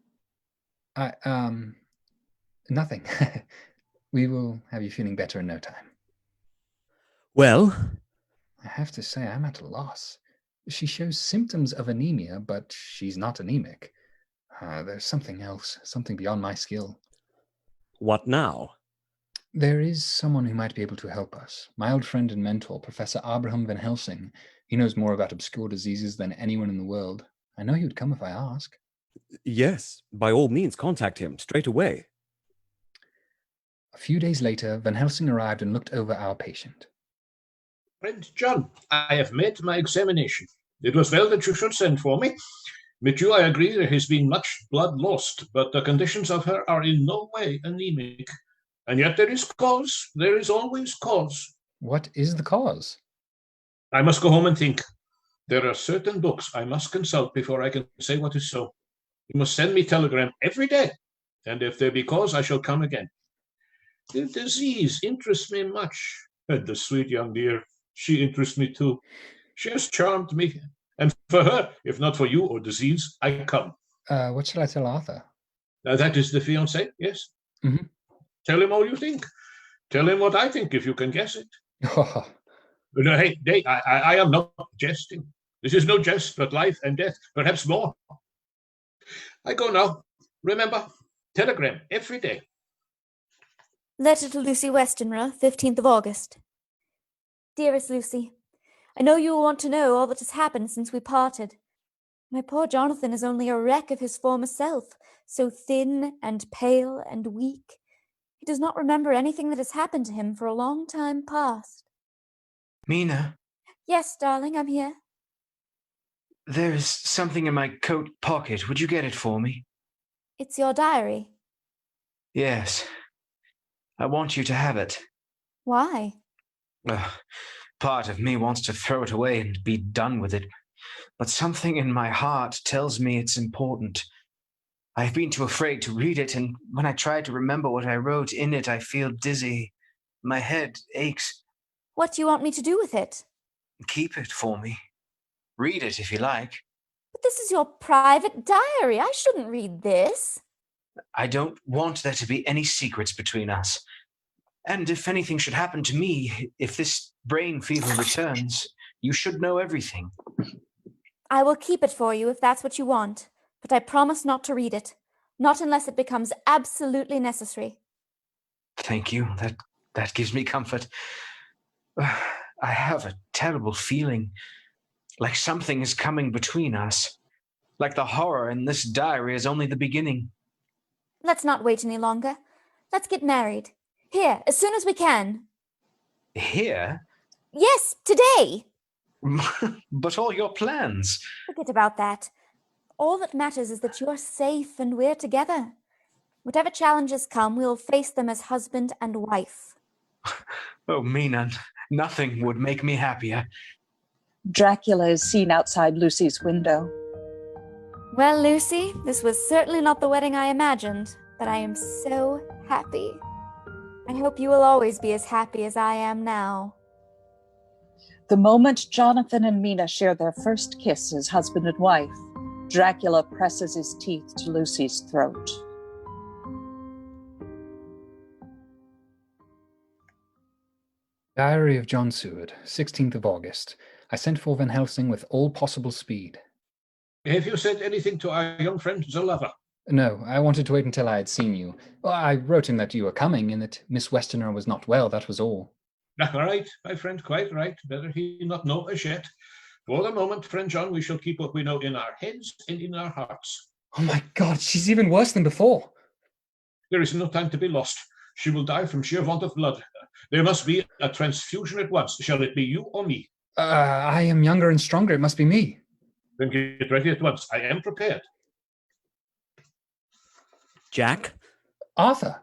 Nothing. We will have you feeling better in no time. Well? I have to say I'm at a loss. She shows symptoms of anemia, but she's not anemic. There's something else, something beyond my skill. What now? There is someone who might be able to help us. My old friend and mentor, Professor Abraham VanHelsing. He knows more about obscure diseases than anyone in the world. I know he would come if I ask. Yes, by all means, contact him straight away. A few days later, VanHelsing arrived and looked over our patient. Friend John, I have made my examination. It was well that you should send for me. With you, I agree there has been much blood lost, but the conditions of her are in no way anemic. And yet there is cause. There is always cause. What is the cause? I must go home and think. There are certain books I must consult before I can say what is so. You must send me telegram every day, and if there be cause, I shall come again. The disease interests me much, and the sweet young dear, she interests me too. She has charmed me, and for her, if not for you or disease, I come. What shall I tell Arthur? That is the fiancé, yes? Mm-hmm. Tell him all you think. Tell him what I think, if you can guess it. Oh. No, hey, I am not jesting. This is no jest, but life and death, perhaps more. I go now. Remember, telegram every day. Letter to Lucy Westenra, 15th of August. Dearest Lucy, I know you will want to know all that has happened since we parted. My poor Jonathan is only a wreck of his former self, so thin and pale and weak. He does not remember anything that has happened to him for a long time past. Mina? Yes, darling, I'm here. There is something in my coat pocket. Would you get it for me? It's your diary. Yes. I want you to have it. Why? Part of me wants to throw it away and be done with it, but something in my heart tells me it's important. I've been too afraid to read it, and when I try to remember what I wrote in it, I feel dizzy. My head aches. What do you want me to do with it? Keep it for me. Read it if you like. But this is your private diary. I shouldn't read this. I don't want there to be any secrets between us. And if anything should happen to me, if this brain fever returns, you should know everything. I will keep it for you if that's what you want, but I promise not to read it. Not unless it becomes absolutely necessary. Thank you. That gives me comfort. I have a terrible feeling, like something is coming between us, like the horror in this diary is only the beginning. Let's not wait any longer. Let's get married. Here, as soon as we can. Here? Yes, today. But all your plans. Forget about that. All that matters is that you're safe and we're together. Whatever challenges come, we'll face them as husband and wife. Oh, Mina, nothing would make me happier. Dracula is seen outside Lucy's window. Well, Lucy, this was certainly not the wedding I imagined, but I am so happy. I hope you will always be as happy as I am now. The moment Jonathan and Mina share their first kiss as husband and wife, Dracula presses his teeth to Lucy's throat. Diary of John Seward, 16th of August. I sent for VanHelsing with all possible speed. Have you said anything to our young friend, the lover? No, I wanted to wait until I had seen you. Well, I wrote him that you were coming and that Miss Westenra was not well, that was all. Right, my friend, quite right. Better he not know as yet. For the moment, friend John, we shall keep what we know in our heads and in our hearts. Oh my God, she's even worse than before. There is no time to be lost. She will die from sheer want of blood. There must be a transfusion at once. Shall it be you or me? I am younger and stronger. It must be me. Then get ready at once. I am prepared. Jack? Arthur?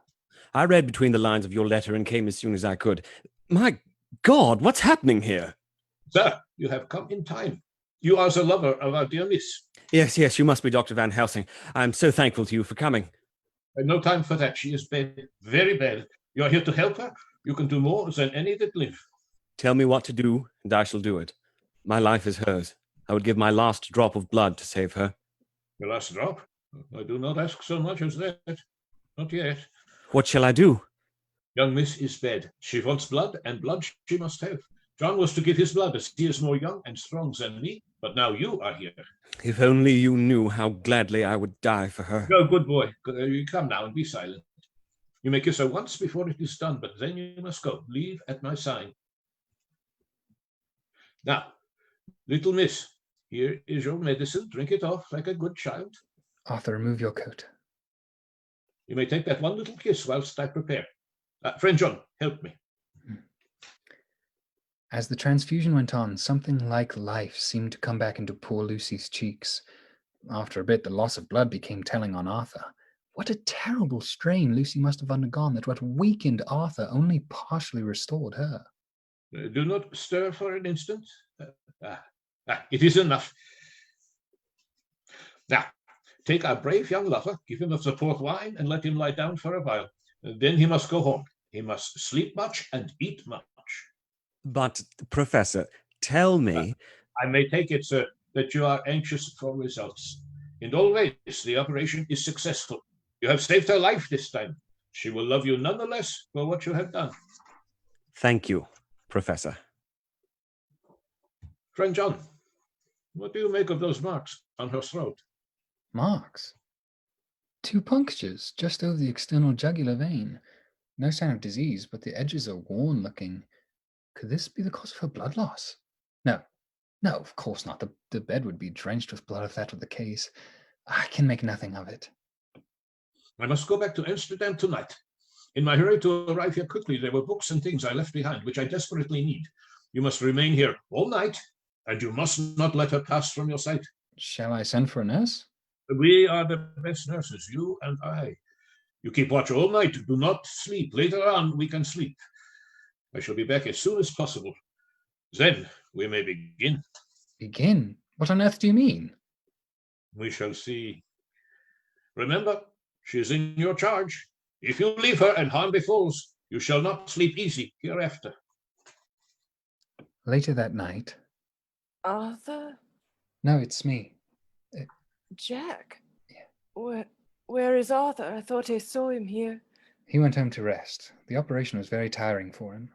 I read between the lines of your letter and came as soon as I could. My God, what's happening here? Sir, you have come in time. You are the lover of our dear miss. Yes, you must be Dr. VanHelsing. I'm so thankful to you for coming. No time for that. She is bad, very bad. You are here to help her. You can do more than any that live. Tell me what to do, and I shall do it. My life is hers. I would give my last drop of blood to save her. Your last drop? I do not ask so much as that. Not yet. What shall I do? Young miss is bad. She wants blood, and blood she must have. John was to give his blood, as he is more young and strong than me, but now you are here. If only you knew how gladly I would die for her. Go, good boy. Come now and be silent. You may kiss her once before it is done, but then you must go. Leave at my sign. Now, little miss, here is your medicine. Drink it off like a good child. Arthur, remove your coat. You may take that one little kiss whilst I prepare. Friend John, help me. As the transfusion went on, something like life seemed to come back into poor Lucy's cheeks. After a bit, the loss of blood became telling on Arthur. What a terrible strain Lucy must have undergone that what weakened Arthur only partially restored her. Do not stir for an instant. It is enough. Now, take our brave young lover, give him of the port wine, and let him lie down for a while. Then he must go home. He must sleep much and eat much. But, Professor, tell me... I may take it, sir, that you are anxious for results. In all ways, the operation is successful. You have saved her life this time. She will love you nonetheless for what you have done. Thank you, Professor. Friend John, what do you make of those marks on her throat? Marks? 2 punctures just over the external jugular vein. No sign of disease, but the edges are worn-looking. Could this be the cause of her blood loss? No, of course not. The bed would be drenched with blood if that were the case. I can make nothing of it. I must go back to Amsterdam tonight. In my hurry to arrive here quickly, there were books and things I left behind, which I desperately need. You must remain here all night, and you must not let her pass from your sight. Shall I send for a nurse? We are the best nurses, you and I. You keep watch all night. Do not sleep. Later on, we can sleep. I shall be back as soon as possible. Then we may begin. Begin? What on earth do you mean? We shall see. Remember, she is in your charge. If you leave her and harm befalls, you shall not sleep easy hereafter. Later that night... Arthur? No, it's me. Jack? Yeah. Where is Arthur? I thought I saw him here. He went home to rest. The operation was very tiring for him.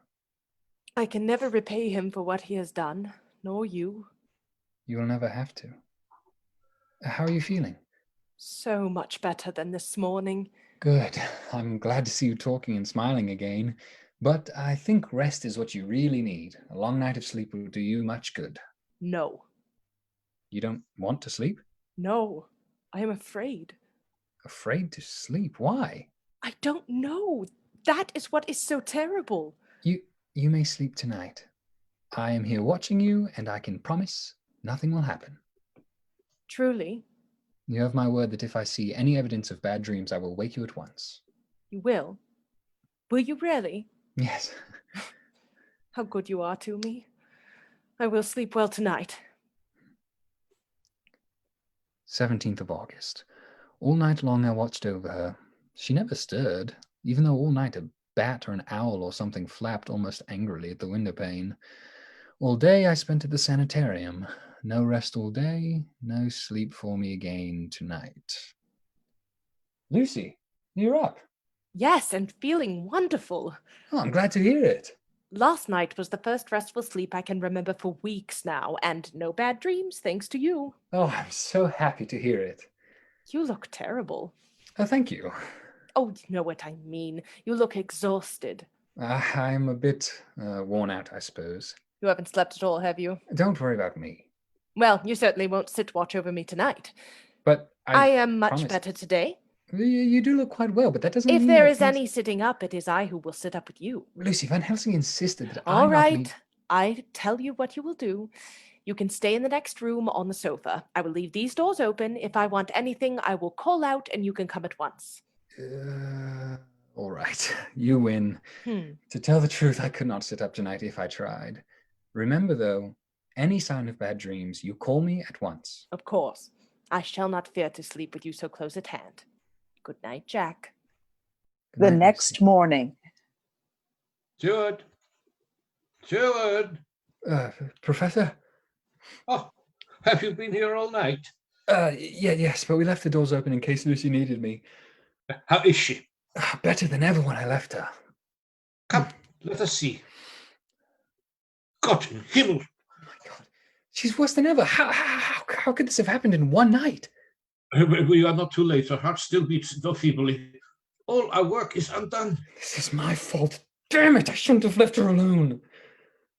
I can never repay him for what he has done, nor you. You will never have to. How are you feeling? So much better than this morning. Good. I'm glad to see you talking and smiling again. But I think rest is what you really need. A long night of sleep will do you much good. No. You don't want to sleep? No. I am afraid. Afraid to sleep? Why? I don't know. That is what is so terrible. You may sleep tonight. I am here watching you, and I can promise nothing will happen. Truly? You have my word that if I see any evidence of bad dreams, I will wake you at once. You will? Will you really? Yes. How good you are to me. I will sleep well tonight. 17th of August. All night long I watched over her. She never stirred, even though all night a bat or an owl or something flapped almost angrily at the window pane. All day I spent at the sanitarium. No rest all day, no sleep for me again tonight. Lucy, you're up. Yes, and feeling wonderful. Oh, I'm glad to hear it. Last night was the first restful sleep I can remember for weeks now, and no bad dreams, thanks to you. Oh, I'm so happy to hear it. You look terrible. Oh, thank you. Oh, you know what I mean. You look exhausted. I'm a bit worn out, I suppose. You haven't slept at all, have you? Don't worry about me. Well, you certainly won't sit watch over me tonight. But I am much better today. You do look quite well, but that doesn't mean... If there is any sitting up, it is I who will sit up with you. Lucy, VanHelsing insisted that all right. I tell you what you will do. You can stay in the next room on the sofa. I will leave these doors open. If I want anything, I will call out and you can come at once. All right. You win. To tell the truth, I could not sit up tonight if I tried. Remember, though, any sign of bad dreams, you call me at once. Of course. I shall not fear to sleep with you so close at hand. Good night, Jack. The next morning. Seward. Seward. Professor? Oh, have you been here all night? Yes, but we left the doors open in case Lucy needed me. How is she? Better than ever when I left her. Come, let us see. God in Himmel. Oh my God. She's worse than ever. How could this have happened in one night? We are not too late. Her heart still beats, though feebly. All our work is undone. This is my fault. Damn it, I shouldn't have left her alone.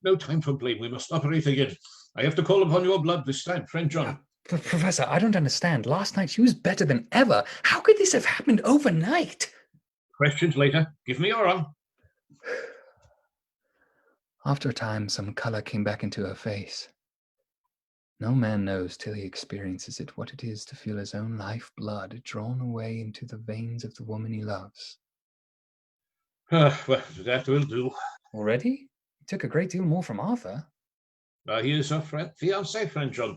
No time for blame. We must operate again. I have to call upon your blood this time, friend John. But Professor, I don't understand. Last night she was better than ever. How could this have happened overnight? Questions later. Give me your arm. After a time, some color came back into her face. No man knows till he experiences it what it is to feel his own life blood drawn away into the veins of the woman he loves. Well, that will do. Already? You took a great deal more from Arthur. He is her fiancé, friend John.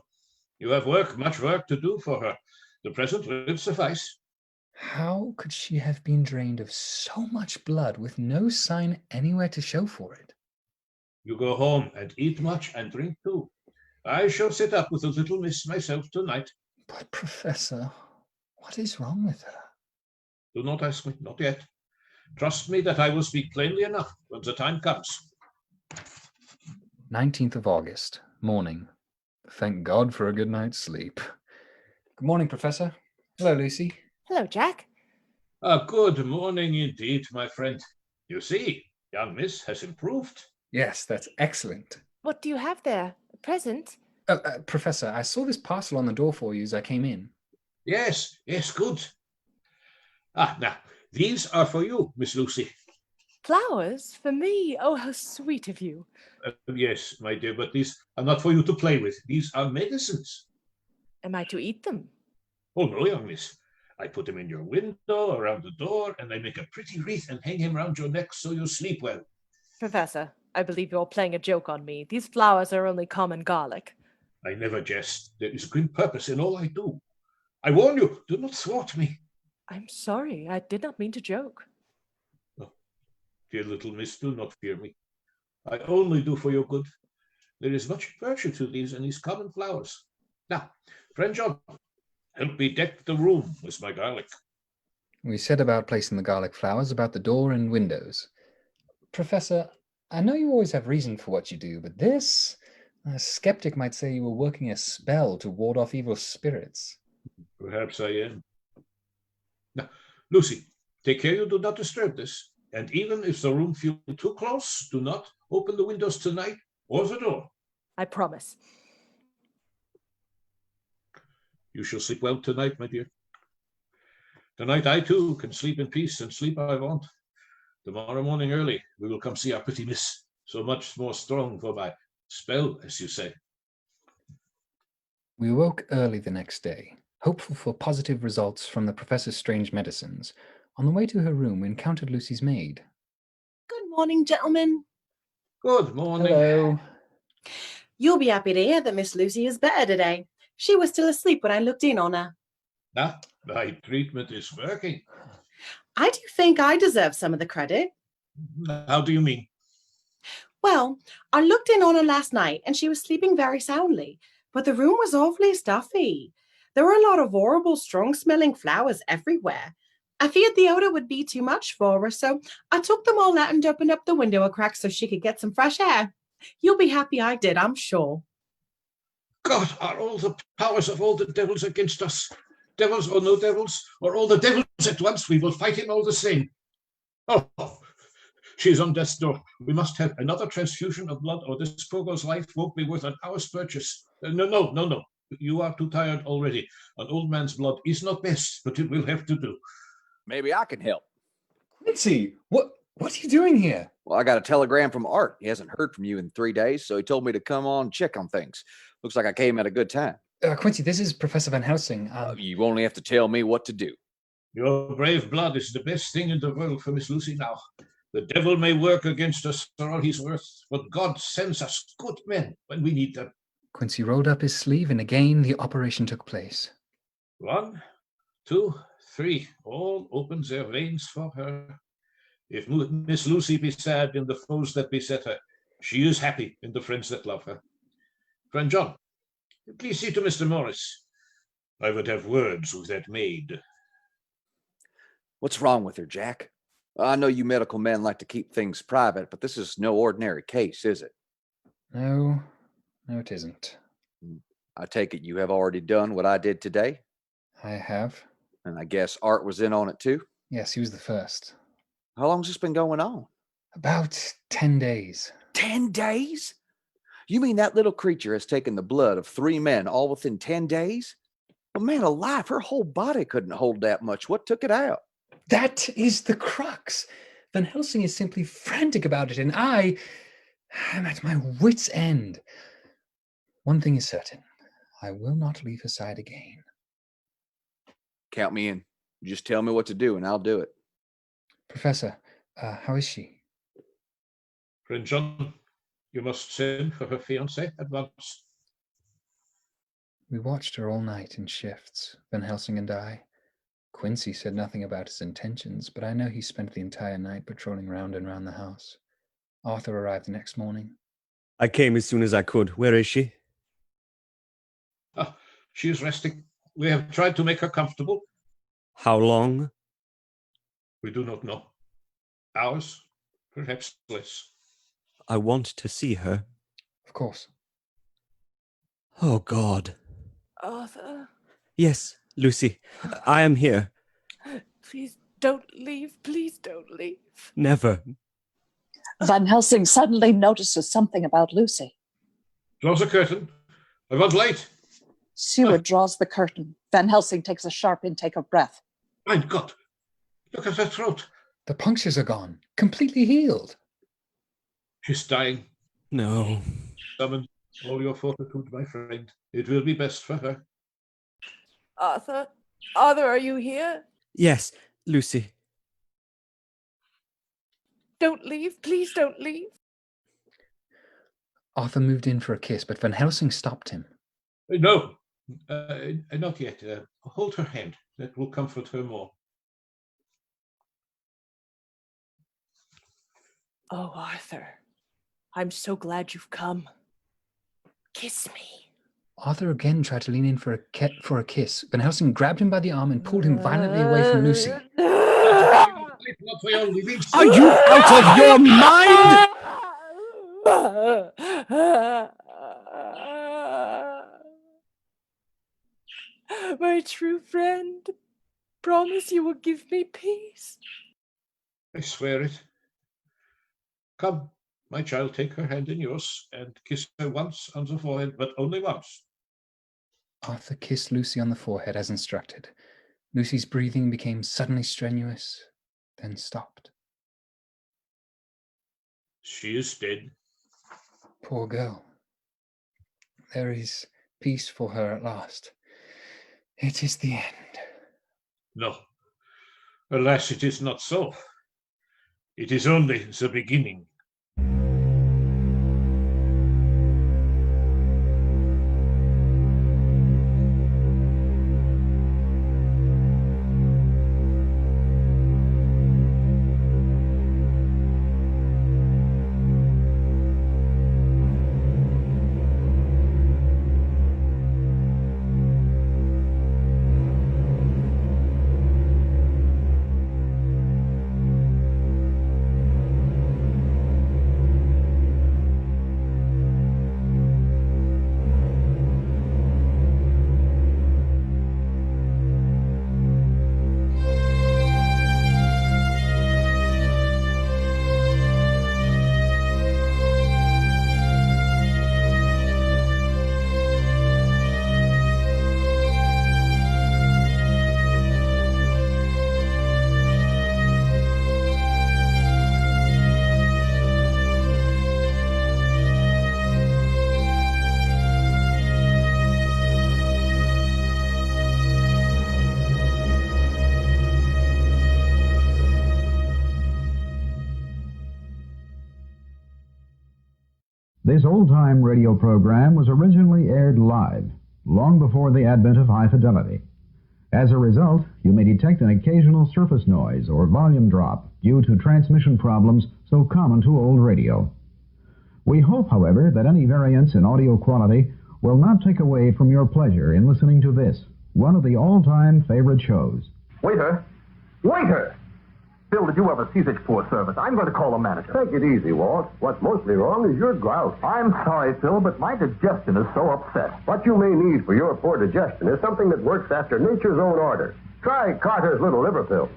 You have much work to do for her. The present will suffice. How could she have been drained of so much blood with no sign anywhere to show for it? You go home and eat much and drink too. I shall sit up with the little miss myself tonight. But Professor, what is wrong with her? Do not ask me, not yet. Trust me that I will speak plainly enough when the time comes. 19th of August, morning. Thank God for a good night's sleep. Good morning, Professor. Hello, Lucy. Hello, Jack. Good morning indeed, my friend. You see, young miss has improved. Yes, that's excellent. What do you have there? A present? Professor, I saw this parcel on the door for you as I came in. Yes, good. Now, these are for you, Miss Lucy. Flowers? For me? Oh, how sweet of you. Yes, my dear, but these are not for you to play with. These are medicines. Am I to eat them? Oh, no, young miss. I put them in your window, around the door, and I make a pretty wreath and hang him round your neck so you sleep well. Professor, I believe you're playing a joke on me. These flowers are only common garlic. I never jest. There is grim purpose in all I do. I warn you, do not thwart me. I'm sorry. I did not mean to joke. Oh, dear little miss, do not fear me. I only do for your good. There is much virtue to these common flowers. Now, friend John, help me deck the room with my garlic. We set about placing the garlic flowers about the door and windows. Professor, I know you always have reason for what you do, but this, a skeptic might say you were working a spell to ward off evil spirits. Perhaps I am. Now, Lucy, take care you do not disturb this. And even if the room feels too close, do not open the windows tonight or the door. I promise. You shall sleep well tonight, my dear. Tonight I too can sleep in peace, and sleep I want. Tomorrow morning early we will come see our pretty miss, so much more strong for my spell, as you say. We awoke early the next day, hopeful for positive results from the professor's strange medicines. On the way to her room, we encountered Lucy's maid. Good morning, gentlemen. Good morning. Hello. You'll be happy to hear that Miss Lucy is better today. She was still asleep when I looked in on her. My treatment is working. I do think I deserve some of the credit. How do you mean? Well, I looked in on her last night and she was sleeping very soundly, but the room was awfully stuffy. There were a lot of horrible, strong-smelling flowers everywhere. I feared the odor would be too much for her, so I took them all out and opened up the window a crack so she could get some fresh air. You'll be happy I did, I'm sure. God, are all the powers of all the devils against us? Devils or no devils, or all the devils at once, we will fight him all the same. Oh, she is on death's door. We must have another transfusion of blood, or this poor girl's life won't be worth an hour's purchase. No. You are too tired already. An old man's blood is not best, but it will have to do. Maybe I can help. Quincy, what are you doing here? Well, I got a telegram from Art. He hasn't heard from you in 3 days, so he told me to come on and check on things. Looks like I came at a good time. Quincy, this is Professor VanHelsing. You only have to tell me what to do. Your brave blood is the best thing in the world for Miss Lucy now. The devil may work against us for all he's worth, but God sends us good men when we need them. Quincy rolled up his sleeve, and again the operation took place. 1, 2, 3, all open their veins for her. If Miss Lucy be sad in the foes that beset her, she is happy in the friends that love her. Friend John, please see to Mr. Morris. I would have words with that maid. What's wrong with her, Jack? I know you medical men like to keep things private, but this is no ordinary case, is it? No, it isn't. I take it you have already done what I did today? I have. And I guess Art was in on it too? Yes, he was the first. How long's this been going on? About 10 days. 10 days? You mean that little creature has taken the blood of 3 men all within 10 days? Well, man alive, her whole body couldn't hold that much. What took it out? That is the crux. VanHelsing is simply frantic about it, and I am at my wit's end. One thing is certain. I will not leave her side again. Count me in. You just tell me what to do, and I'll do it. Professor, how is she? Friend John, you must send for her fiancé at once. We watched her all night in shifts, VanHelsing and I. Quincy said nothing about his intentions, but I know he spent the entire night patrolling round and round the house. Arthur arrived the next morning. I came as soon as I could. Where is she? She is resting. We have tried to make her comfortable. How long? We do not know. Hours, perhaps less. I want to see her. Of course. Oh, God. Arthur? Yes, Lucy. I am here. Please don't leave. Please don't leave. Never. VanHelsing suddenly notices something about Lucy. Close the curtain. I was late. Seward draws the curtain. VanHelsing takes a sharp intake of breath. My God, look at her throat. The punctures are gone. Completely healed. She's dying. No. Summon all your fortitude, my friend. It will be best for her. Arthur? Arthur, are you here? Yes, Lucy. Don't leave. Please don't leave. Arthur moved in for a kiss, but VanHelsing stopped him. No, not yet. Hold her hand. That will comfort her more. Oh, Arthur. I'm so glad you've come. Kiss me. Arthur again tried to lean in for a kiss. VanHelsing grabbed him by the arm and pulled him violently away from Lucy. Are you out of your mind? My true friend, promise you will give me peace. I swear it. Come, my child, take her hand in yours and kiss her once on the forehead, but only once. Arthur kissed Lucy on the forehead as instructed. Lucy's breathing became suddenly strenuous, then stopped. She is dead. Poor girl. There is peace for her at last. It is the end. No. Alas, it is not so. It is only the beginning. This old-time radio program was originally aired live, long before the advent of high fidelity. As a result, you may detect an occasional surface noise or volume drop due to transmission problems so common to old radio. We hope, however, that any variance in audio quality will not take away from your pleasure in listening to this, one of the all-time favorite shows. Waiter! Waiter! Phil, did you ever see such poor service? I'm going to call the manager. Take it easy, Walt. What's mostly wrong is your grouse. I'm sorry, Phil, but my digestion is so upset. What you may need for your poor digestion is something that works after nature's own order. Try Carter's Little Liver Pill.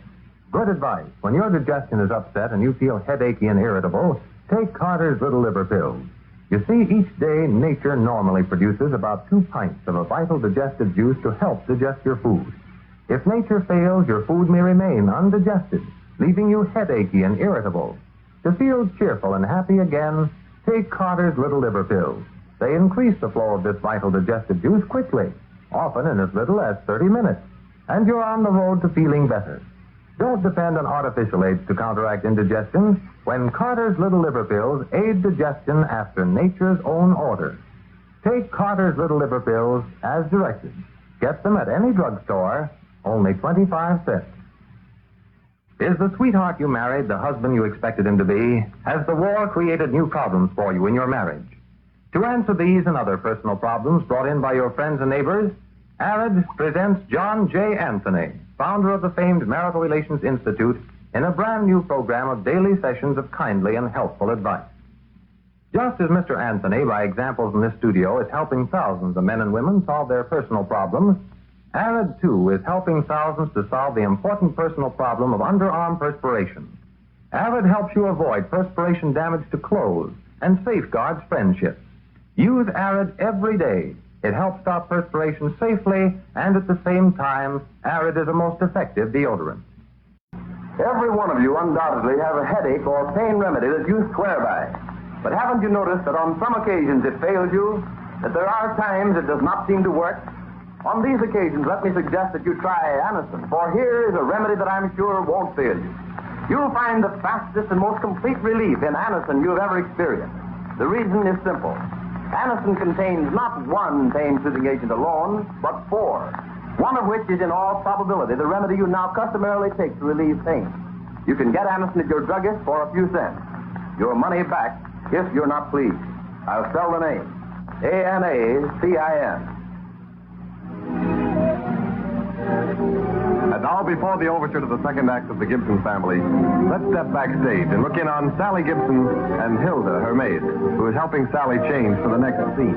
Good advice. When your digestion is upset and you feel headachy and irritable, take Carter's Little Liver Pills. You see, each day nature normally produces about 2 pints of a vital digestive juice to help digest your food. If nature fails, your food may remain undigested, leaving you headachy and irritable. To feel cheerful and happy again, take Carter's Little Liver Pills. They increase the flow of this vital digestive juice quickly, often in as little as 30 minutes, and you're on the road to feeling better. Don't depend on artificial aids to counteract indigestion when Carter's Little Liver Pills aid digestion after nature's own order. Take Carter's Little Liver Pills as directed. Get them at any drugstore, only 25 cents. Is the sweetheart you married the husband you expected him to be? Has the war created new problems for you in your marriage? To answer these and other personal problems brought in by your friends and neighbors, ARID presents John J. Anthony, founder of the famed Marital Relations Institute, in a brand new program of daily sessions of kindly and helpful advice. Just as Mr. Anthony, by examples in this studio, is helping thousands of men and women solve their personal problems, ARID, too, is helping thousands to solve the important personal problem of underarm perspiration. ARID helps you avoid perspiration damage to clothes and safeguards friendships. Use ARID every day. It helps stop perspiration safely, and at the same time, ARID is a most effective deodorant. Every one of you undoubtedly have a headache or pain remedy that you swear by. But haven't you noticed that on some occasions it fails you? That there are times it does not seem to work? On these occasions, let me suggest that you try Anacin, for here is a remedy that I'm sure won't fail you. You'll find the fastest and most complete relief in Anacin you have ever experienced. The reason is simple. Anacin contains not one pain-soothing agent alone, but 4, one of which is in all probability the remedy you now customarily take to relieve pain. You can get Anacin at your druggist for a few cents. Your money back if you're not pleased. I'll spell the name. Anacin. And now, before the overture to the second act of the Gibson family, let's step backstage and look in on Sally Gibson and Hilda, her maid, who is helping Sally change for the next scene.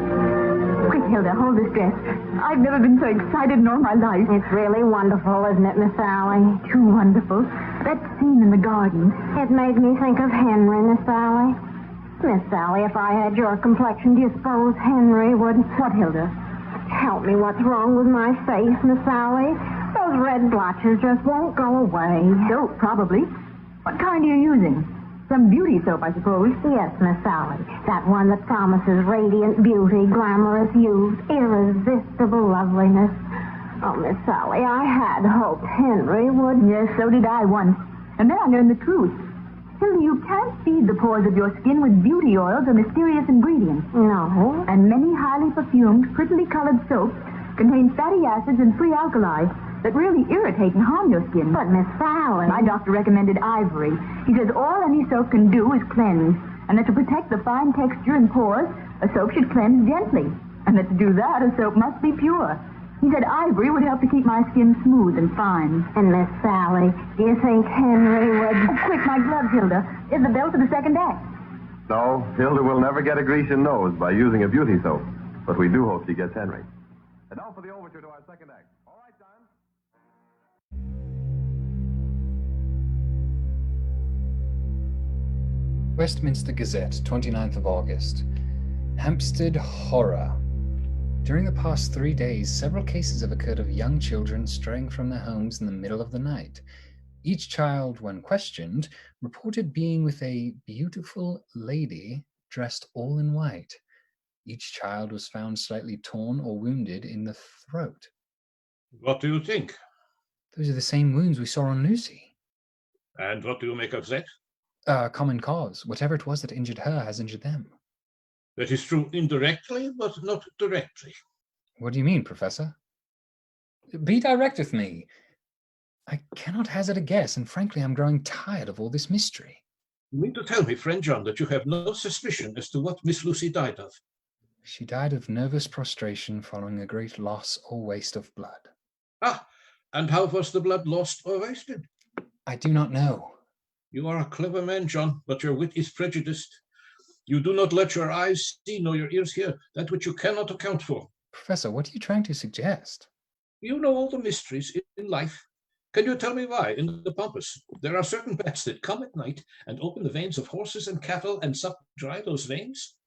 Quick, Hilda, hold this dress. I've never been so excited in all my life. It's really wonderful, isn't it, Miss Sally? Too wonderful. That scene in the garden. It made me think of Henry, Miss Sally. Miss Sally, if I had your complexion, do you suppose Henry would... What, Hilda? Help me, what's wrong with my face, Miss Sally? Those red blotches just won't go away. Soap, probably. What kind are you using? Some beauty soap, I suppose. Yes, Miss Sally. That one that promises radiant beauty, glamorous youth, irresistible loveliness. Oh, Miss Sally, I had hoped Henry would... Yes, so did I once. And then I learned the truth. Hilda, you can't feed the pores of your skin with beauty oils or mysterious ingredients. No. And many highly perfumed, prettily colored soaps contain fatty acids and free alkali that really irritate and harm your skin. But, Miss Sally... My doctor recommended Ivory. He says all any soap can do is cleanse, and that to protect the fine texture and pores, a soap should cleanse gently. And that to do that, a soap must be pure. He said Ivory would help to keep my skin smooth and fine. And, Miss Sally, do you think Henry would... Oh, quick, my gloves, Hilda. Is the bell for the second act? No, Hilda will never get a Grecian nose by using a beauty soap. But we do hope she gets Henry. And now for the overture to our second act. All right, John. Westminster Gazette, 29th of August. Hampstead horror. During the past 3 days, several cases have occurred of young children straying from their homes in the middle of the night. Each child, when questioned, reported being with a beautiful lady dressed all in white. Each child was found slightly torn or wounded in the throat. What do you think? Those are the same wounds we saw on Lucy. And what do you make of that? Common cause. Whatever it was that injured her has injured them. That is true indirectly, but not directly. What do you mean, Professor? Be direct with me. I cannot hazard a guess, and frankly, I'm growing tired of all this mystery. You mean to tell me, friend John, that you have no suspicion as to what Miss Lucy died of? She died of nervous prostration following a great loss or waste of blood. Ah, and how was the blood lost or wasted? I do not know. You are a clever man, John, but your wit is prejudiced. You do not let your eyes see nor your ears hear that which you cannot account for. Professor, what are you trying to suggest? You know all the mysteries in life. Can you tell me why, in the pampas, there are certain bats that come at night and open the veins of horses and cattle and suck dry those veins?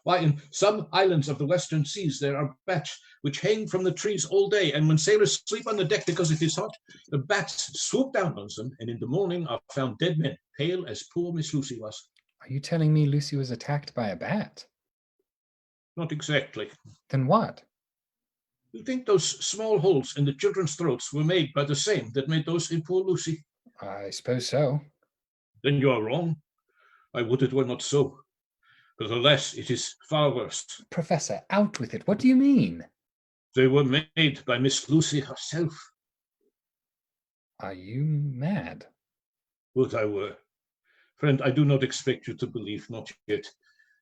Why, in some islands of the western seas, there are bats which hang from the trees all day, and when sailors sleep on the deck because it is hot, the bats swoop down on them, and in the morning are found dead men, pale as poor Miss Lucy was. Are you telling me Lucy was attacked by a bat? Not exactly. Then what? You think those small holes in the children's throats were made by the same that made those in poor Lucy? I suppose so. Then you are wrong. I would it were not so. But alas, it is far worse. Professor, out with it. What do you mean? They were made by Miss Lucy herself. Are you mad? Would I were. Friend, I do not expect you to believe, not yet.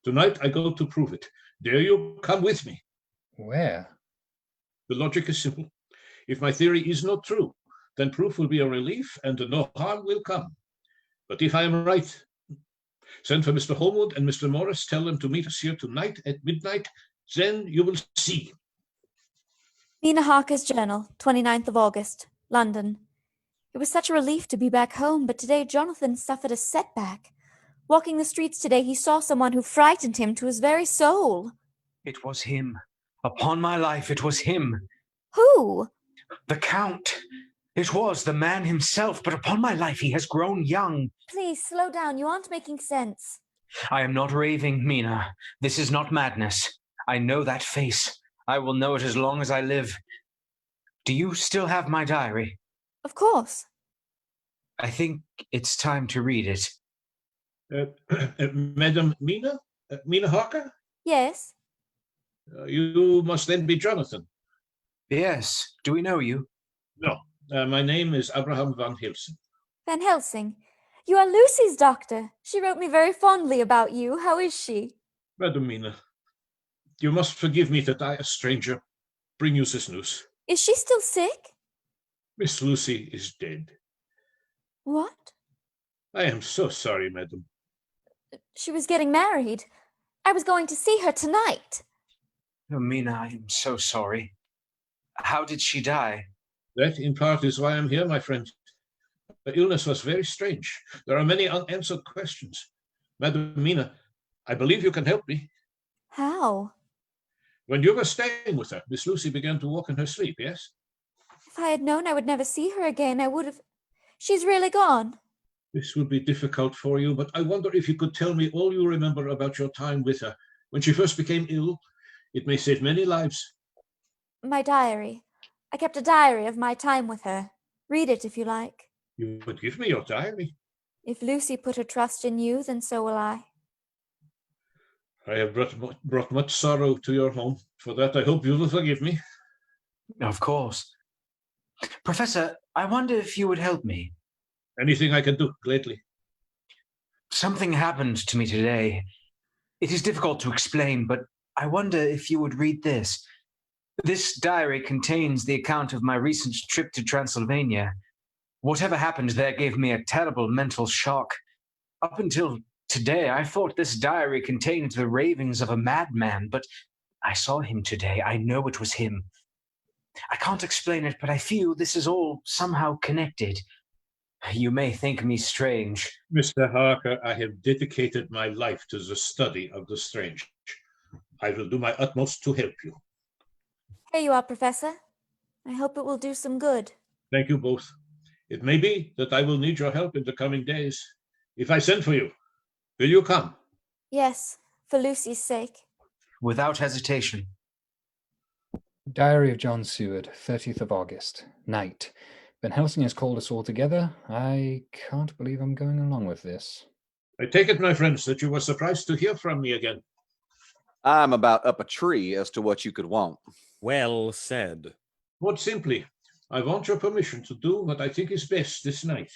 Tonight I go to prove it. Dare you come with me? Where? The logic is simple. If my theory is not true, then proof will be a relief and no harm will come. But if I am right, send for Mr. Holmwood and Mr. Morris, tell them to meet us here tonight at midnight, then you will see. Mina Harker's Journal, 29th of August, London. It was such a relief to be back home, but today Jonathan suffered a setback. Walking the streets today, he saw someone who frightened him to his very soul. It was him. Upon my life, it was him. Who? The Count. It was the man himself, but upon my life, he has grown young. Please, slow down. You aren't making sense. I am not raving, Mina. This is not madness. I know that face. I will know it as long as I live. Do you still have my diary? Of course. I think it's time to read it. Madam Mina? Mina Harker? Yes. You must then be Jonathan. Yes. Do we know you? No. My name is Abraham VanHelsing. VanHelsing. You are Lucy's doctor. She wrote me very fondly about you. How is she? Madam Mina, you must forgive me that I, a stranger, bring you this news. Is she still sick? Miss Lucy is dead. What? I am so sorry, madam. She was getting married. I was going to see her tonight. Oh, Mina, I am so sorry. How did she die? That, in part, is why I'm here, my friend. The illness was very strange. There are many unanswered questions. Madam Mina, I believe you can help me. How? When you were staying with her, Miss Lucy began to walk in her sleep, yes? If I had known I would never see her again, I would have... She's really gone. This would be difficult for you, but I wonder if you could tell me all you remember about your time with her. When she first became ill, it may save many lives. My diary. I kept a diary of my time with her. Read it if you like. You would give me your diary. If Lucy put her trust in you, then so will I. I have brought much sorrow to your home. For that, I hope you will forgive me. Of course. Professor, I wonder if you would help me. Anything I can do, gladly. Something happened to me today. It is difficult to explain, but I wonder if you would read this. This diary contains the account of my recent trip to Transylvania. Whatever happened there gave me a terrible mental shock. Up until today, I thought this diary contained the ravings of a madman, but I saw him today. I know it was him. I can't explain it, but I feel this is all somehow connected. You may think me strange. Mr. Harker, I have dedicated my life to the study of the strange. I will do my utmost to help you. Here you are, Professor. I hope it will do some good. Thank you both. It may be that I will need your help in the coming days. If I send for you, will you come? Yes, for Lucy's sake. Without hesitation. Diary of John Seward, 30th of August, night. VanHelsing has called us all together. I can't believe I'm going along with this. I take it, my friends, that you were surprised to hear from me again. I'm about up a tree as to what you could want. Well said. Put simply, I want your permission to do what I think is best this night.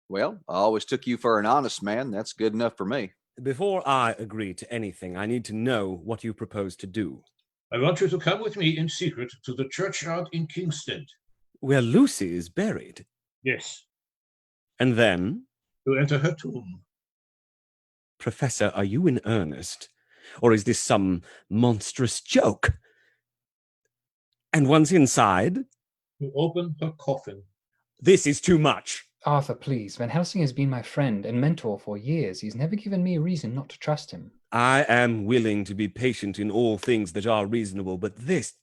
Well, I always took you for an honest man. That's good enough for me. Before I agree to anything, I need to know what you propose to do. I want you to come with me in secret to the churchyard in Kingsted. Where Lucy is buried? Yes. And then? To enter her tomb. Professor, are you in earnest? Or is this some monstrous joke? And once inside? To open her coffin. This is too much. Arthur, please. VanHelsing has been my friend and mentor for years. He's never given me a reason not to trust him. I am willing to be patient in all things that are reasonable, but this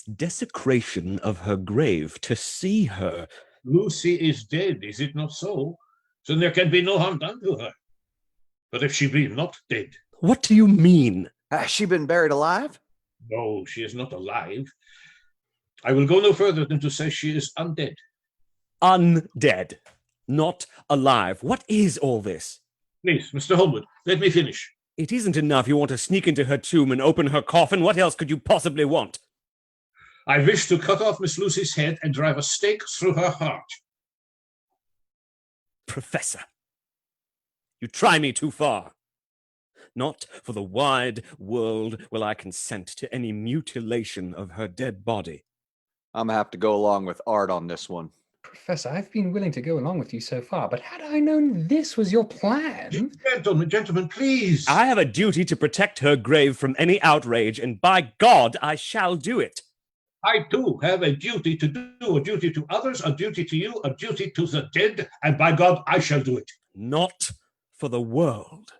desecration of her grave, to see her... Lucy is dead, is it not so? So there can be no harm done to her. But if she be not dead... What do you mean? Has she been buried alive? No, she is not alive. I will go no further than to say she is undead. Undead, not alive. What is all this? Please, Mr. Holmwood, let me finish. It isn't enough you want to sneak into her tomb and open her coffin. What else could you possibly want? I wish to cut off Miss Lucy's head and drive a stake through her heart. Professor, you try me too far. Not for the wide world will I consent to any mutilation of her dead body. I'm gonna have to go along with Art on this one. Professor, I've been willing to go along with you so far, but had I known this was your plan... Gentlemen, please. I have a duty to protect her grave from any outrage, and by God, I shall do it. I too have a duty to do, a duty to others, a duty to you, a duty to the dead, and by God, I shall do it. Not for the world.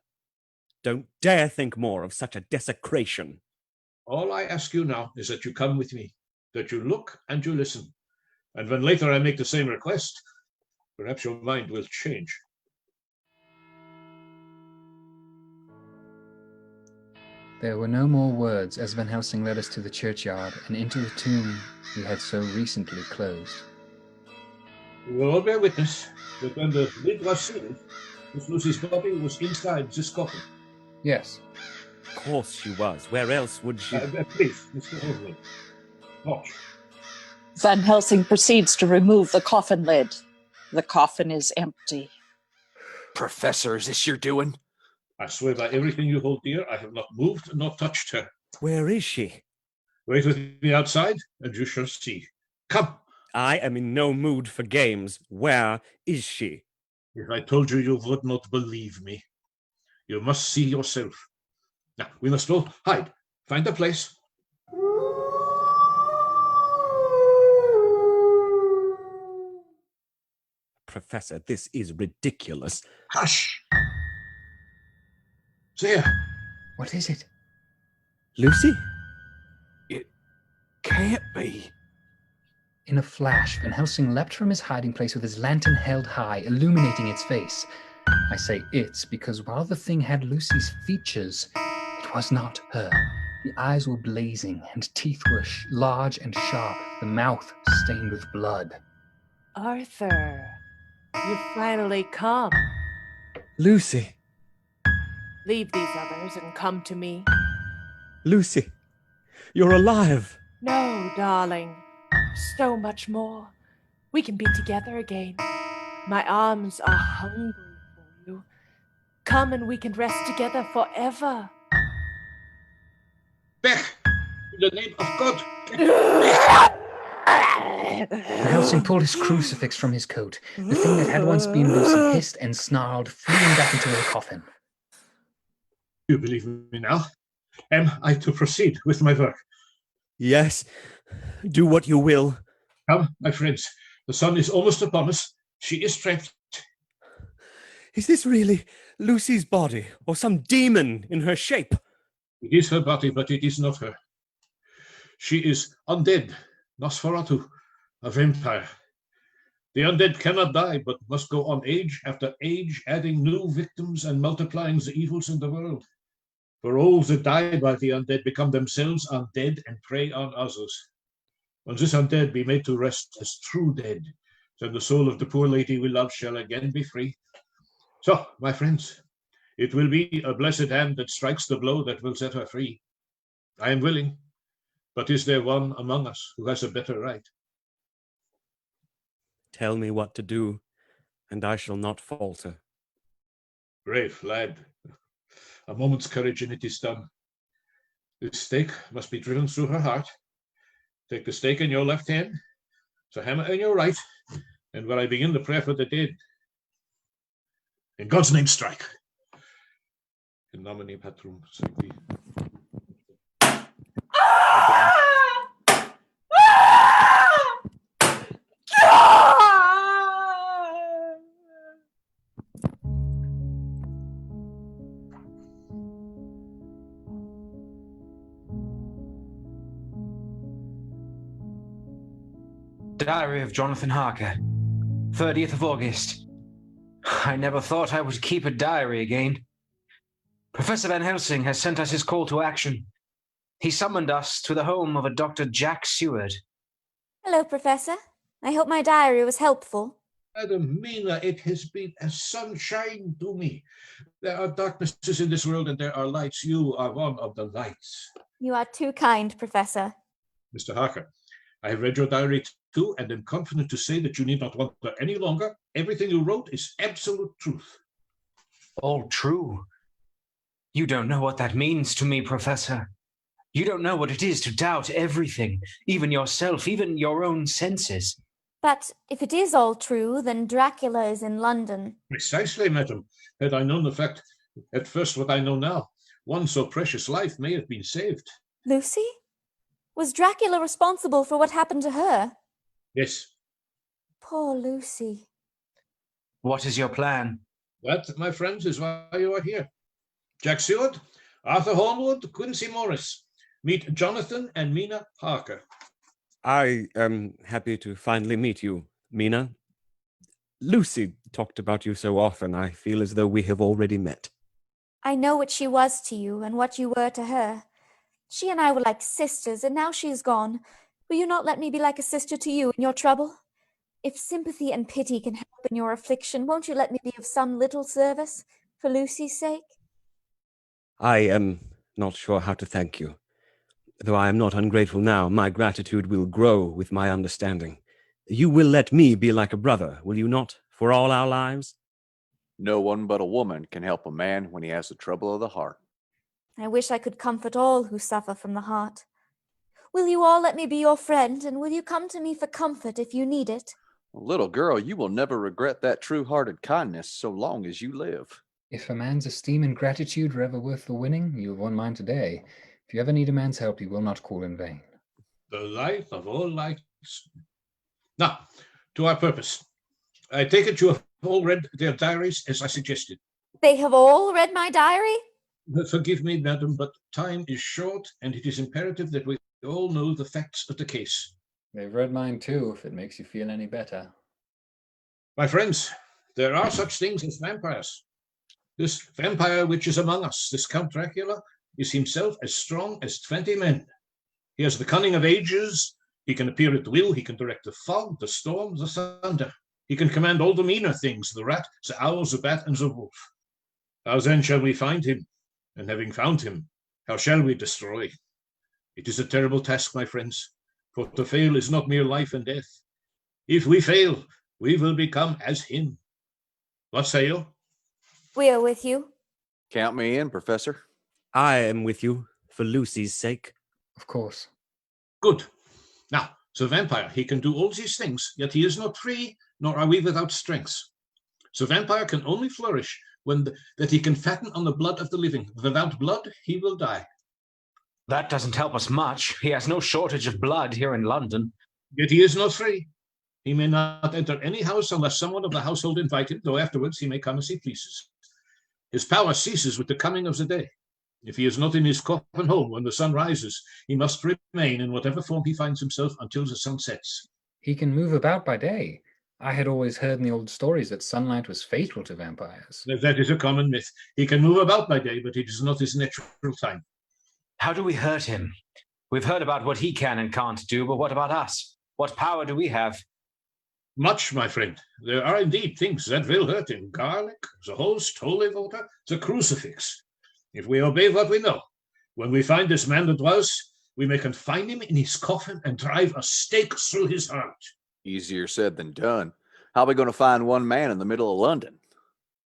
Don't dare think more of such a desecration. All I ask you now is that you come with me, that you look and you listen. And when later I make the same request, perhaps your mind will change. There were no more words as VanHelsing led us to the churchyard and into the tomb we had so recently closed. You will all bear witness that when the lid was sealed, Miss Lucy's body was inside this coffin. Yes. Of course she was. Where else would she... Please, Mr. Holmwood. Watch. VanHelsing proceeds to remove the coffin lid. The coffin is empty. Professor, is this your doing? I swear by everything you hold dear, I have not moved nor touched her. Where is she? Wait with me outside, and you shall see. Come. I am in no mood for games. Where is she? If I told you, you would not believe me. You must see yourself. Now, we must all hide. Find a place. Professor, this is ridiculous. Hush! There. What is it? Lucy? It can't be. In a flash, VanHelsing leapt from his hiding place with his lantern held high, illuminating its face. I say its because while the thing had Lucy's features, it was not her. The eyes were blazing, and teeth were large and sharp, the mouth stained with blood. Arthur, you've finally come. Lucy. Leave these others and come to me. Lucy, you're alive. No, darling. So much more. We can be together again. My arms are hungry for you. Come and we can rest together forever. Back! In the name of God! VanHelsing pulled his crucifix from his coat. The thing that had once been Lucy hissed and snarled, fleeing back into her coffin. You believe me now? Am I to proceed with my work? Yes. Do what you will. Come, my friends. The sun is almost upon us. She is trapped. Is this really Lucy's body, or some demon in her shape? It is her body, but it is not her. She is undead, Nosferatu, a vampire. The undead cannot die, but must go on age after age, adding new victims and multiplying the evils in the world. For all that die by the undead become themselves undead and prey on others. When this undead be made to rest as true dead, then the soul of the poor lady we love shall again be free. So, my friends, it will be a blessed hand that strikes the blow that will set her free. I am willing, but is there one among us who has a better right? Tell me what to do, and I shall not falter. Brave lad. A moment's courage and it is done. This stake must be driven through her heart. Take the stake in your left hand, the hammer in your right, and when I begin the prayer for the dead, in God's name strike. In nomine Patrum Sancti. Diary of Jonathan Harker, 30th of August. I never thought I would keep a diary again. Professor VanHelsing has sent us his call to action. He summoned us to the home of a Dr. Jack Seward. Hello, Professor. I hope my diary was helpful. Madam Mina, it has been a sunshine to me. There are darknesses in this world and there are lights. You are one of the lights. You are too kind, Professor. Mr. Harker, I have read your diary too and am confident to say that you need not wonder any longer. Everything you wrote is absolute truth. All true? You don't know what that means to me, Professor. You don't know what it is to doubt everything, even yourself, even your own senses. But if it is all true, then Dracula is in London. Precisely, madam. Had I known the fact at first what I know now, one so precious life may have been saved. Lucy? Was Dracula responsible for what happened to her? Yes. Poor Lucy. What is your plan? That, my friends, is why you are here. Jack Seward, Arthur Hornwood, Quincy Morris. Meet Jonathan and Mina Harker. I am happy to finally meet you, Mina. Lucy talked about you so often, I feel as though we have already met. I know what she was to you and what you were to her. She and I were like sisters, and now she is gone. Will you not let me be like a sister to you in your trouble? If sympathy and pity can help in your affliction, won't you let me be of some little service for Lucy's sake? I am not sure how to thank you. Though I am not ungrateful now, my gratitude will grow with my understanding. You will let me be like a brother, will you not, for all our lives? No one but a woman can help a man when he has the trouble of the heart. I wish I could comfort all who suffer from the heart. Will you all let me be your friend, and will you come to me for comfort if you need it? Little girl, you will never regret that true-hearted kindness so long as you live. If a man's esteem and gratitude are ever worth the winning, you have won mine today. If you ever need a man's help, he will not call in vain. The light of all lights. Now, to our purpose. I take it you have all read their diaries as I suggested. They have all read my diary? Forgive me, madam, but time is short, and it is imperative that we all know the facts of the case. They've read mine too, if it makes you feel any better. My friends, there are such things as vampires. This vampire which is among us, this Count Dracula, is himself as strong as 20 men. He has the cunning of ages. He can appear at will. He can direct the fog, the storm, the thunder. He can command all the meaner things, the rat, the owl, the bat, and the wolf. How then shall we find him? And having found him, how shall we destroy? It is a terrible task, my friends, for to fail is not mere life and death. If we fail, we will become as him. What say you? We are with you. Count me in, Professor. I am with you, for Lucy's sake. Of course. Good. Now, the vampire, he can do all these things, yet he is not free, nor are we without strength. The vampire can only flourish when that he can fatten on the blood of the living. Without blood, he will die. That doesn't help us much. He has no shortage of blood here in London. Yet he is not free. He may not enter any house unless someone of the household invite him, though afterwards he may come as he pleases. His power ceases with the coming of the day. If he is not in his coffin home when the sun rises, he must remain in whatever form he finds himself until the sun sets. He can move about by day. I had always heard in the old stories that sunlight was fatal to vampires. That is a common myth. He can move about by day, but it is not his natural time. How do we hurt him? We've heard about what he can and can't do, but what about us? What power do we have? Much, my friend. There are indeed things that will hurt him. Garlic, the host, holy water, the crucifix. If we obey what we know, when we find this man that was, we may confine him in his coffin and drive a stake through his heart. Easier said than done. How are we going to find one man in the middle of London?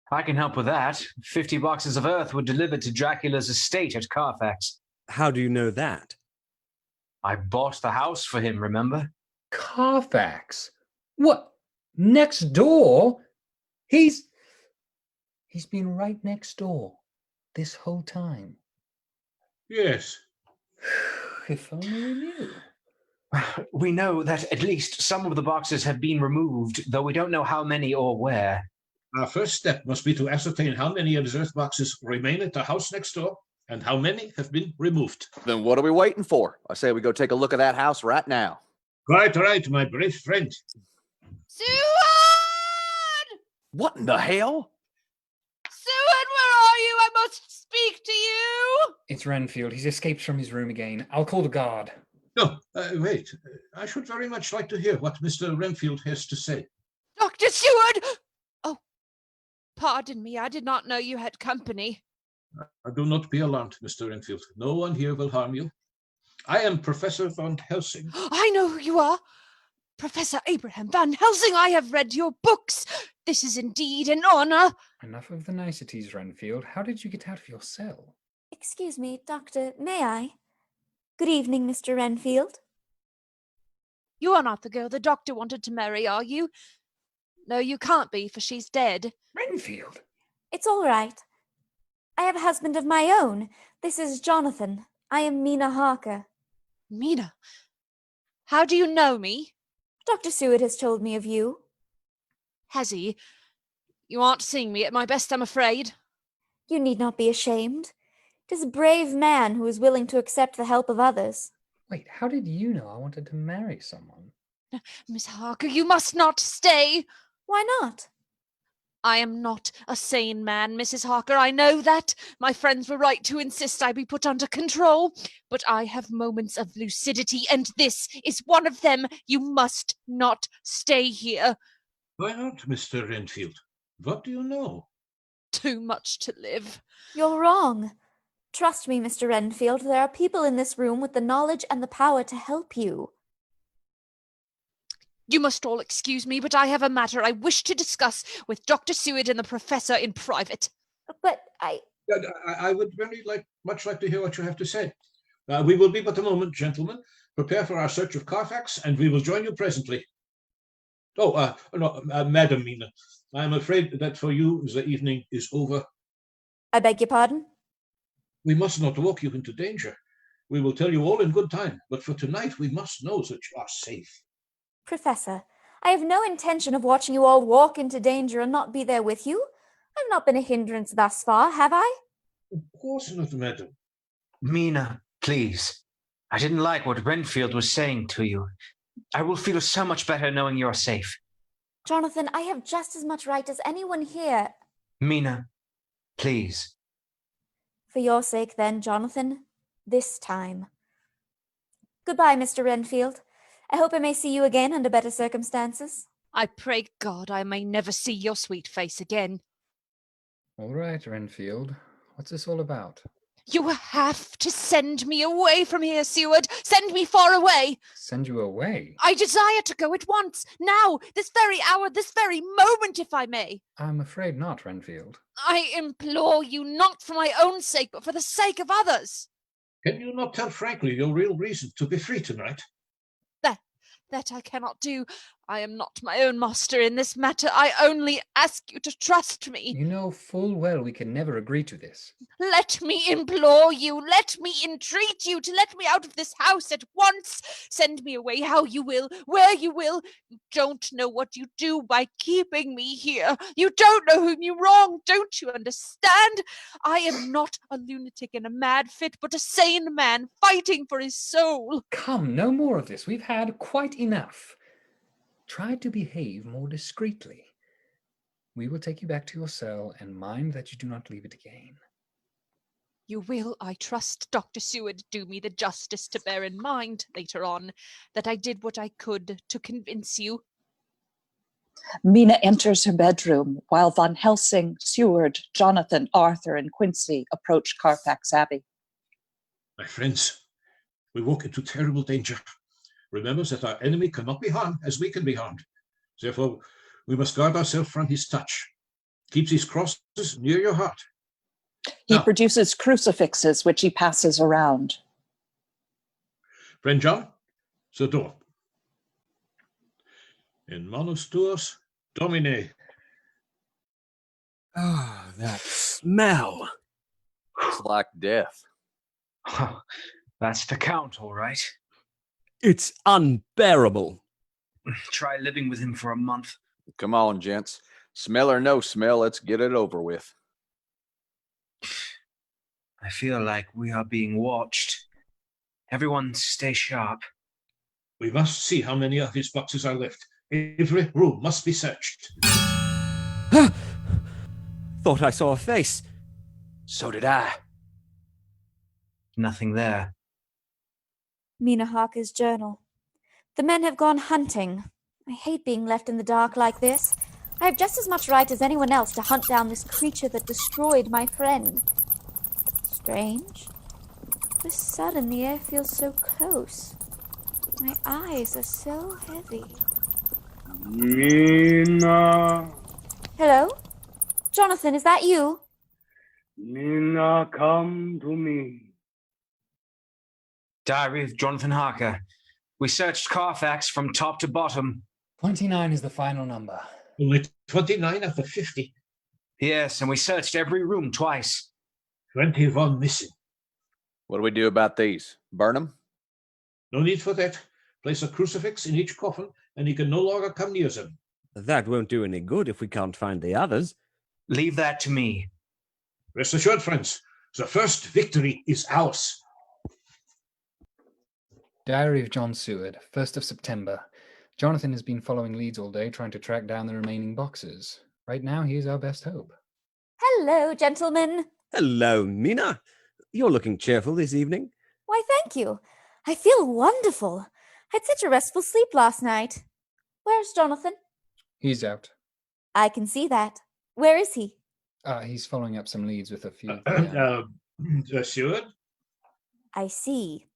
I can help with that. 50 boxes of earth were delivered to Dracula's estate at Carfax. How do you know that? I bought the house for him, remember? Carfax? What? Next door? He's been right next door this whole time. Yes. If only we knew. We know that at least some of the boxes have been removed, though we don't know how many or where. Our first step must be to ascertain how many of his earth boxes remain at the house next door and how many have been removed. Then what are we waiting for? I say we go take a look at that house right now. Right, my brave friend. Seward! What in the hell? Seward, where are you? I must speak to you. It's Renfield. He's escaped from his room again. I'll call the guard. No, wait. I should very much like to hear what Mr. Renfield has to say. Dr. Seward! Oh, pardon me. I did not know you had company. Do not be alarmed, Mr. Renfield. No one here will harm you. I am Professor VanHelsing. I know who you are. Professor Abraham VanHelsing, I have read your books. This is indeed an honor. Enough of the niceties, Renfield. How did you get out of your cell? Excuse me, Doctor, may I? Good evening, Mr. Renfield. You are not the girl the doctor wanted to marry, are you? No, you can't be, for she's dead. Renfield! It's all right. I have a husband of my own. This is Jonathan. I am Mina Harker. Mina? How do you know me? Dr. Seward has told me of you. Has he? You aren't seeing me at my best, I'm afraid. You need not be ashamed. It is a brave man who is willing to accept the help of others. Wait, how did you know I wanted to marry someone? Miss Harker, you must not stay. Why not? I am not a sane man, Mrs. Harker. I know that. My friends were right to insist I be put under control. But I have moments of lucidity, and this is one of them. You must not stay here. Why not, Mr. Renfield? What do you know? Too much to live. You're wrong. Trust me, Mr. Renfield, there are people in this room with the knowledge and the power to help you. You must all excuse me, but I have a matter I wish to discuss with Dr. Seward and the Professor in private. But I would very much like to hear what you have to say. We will be but a moment, gentlemen. Prepare for our search of Carfax, and we will join you presently. Oh, no, Madam Mina, I am afraid that for you the evening is over. I beg your pardon? We must not walk you into danger. We will tell you all in good time, but for tonight we must know that you are safe. Professor, I have no intention of watching you all walk into danger and not be there with you. I've not been a hindrance thus far, have I? Of course not, madam. Mina, please. I didn't like what Renfield was saying to you. I will feel so much better knowing you're safe. Jonathan, I have just as much right as anyone here. Mina, please. For your sake, then, Jonathan, this time. Goodbye, Mr. Renfield. I hope I may see you again under better circumstances. I pray God I may never see your sweet face again. All right, Renfield. What's this all about? You have to send me away from here, Seward. Send me far away. Send you away? I desire to go at once. Now, this very hour, this very moment, if I may. I'm afraid not, Renfield. I implore you, not for my own sake, but for the sake of others. Can you not tell frankly your real reason to be free tonight? That I cannot do. I am not my own master in this matter. I only ask you to trust me. You know full well we can never agree to this. Let me implore you, let me entreat you to let me out of this house at once. Send me away how you will, where you will. You don't know what you do by keeping me here. You don't know whom you wrong. Don't you understand? I am not a lunatic in a mad fit, but a sane man fighting for his soul. Come, no more of this. We've had quite enough. Try to behave more discreetly. We will take you back to your cell and mind that you do not leave it again. You will, I trust, Dr. Seward, do me the justice to bear in mind later on that I did what I could to convince you. Mina enters her bedroom while VanHelsing, Seward, Jonathan, Arthur, and Quincy approach Carfax Abbey. My friends, we walk into terrible danger. Remember that our enemy cannot be harmed as we can be harmed. Therefore, we must guard ourselves from his touch. Keep these crosses near your heart. He produces crucifixes, which he passes around. Friend John, the door. In manus tuas, Domine. Ah, that smell. It's like death. That's the Count, all right. It's unbearable. Try living with him for a month. Come on, gents. Smell or no smell, let's get it over with. I feel like we are being watched. Everyone stay sharp. We must see how many of his boxes are left. Every room must be searched. Thought I saw a face. So did I. Nothing there. Mina Harker's journal. The men have gone hunting. I hate being left in the dark like this. I have just as much right as anyone else to hunt down this creature that destroyed my friend. Strange. The sun in the air feels so close. My eyes are so heavy. Mina. Hello? Jonathan, is that you? Mina, come to me. Diary of Jonathan Harker. We searched Carfax from top to bottom. 29 is the final number. Only 29 of the 50. Yes, and we searched every room twice. 21 missing. What do we do about these? Burn them? No need for that. Place a crucifix in each coffin, and he can no longer come near them. That won't do any good if we can't find the others. Leave that to me. Rest assured, friends, the first victory is ours. Diary of John Seward, 1st of September. Jonathan has been following leads all day, trying to track down the remaining boxes. Right now, he is our best hope. Hello, gentlemen. Hello, Mina. You're looking cheerful this evening. Why, thank you. I feel wonderful. I had such a restful sleep last night. Where's Jonathan? He's out. I can see that. Where is he? He's following up some leads with a few. Seward? I see.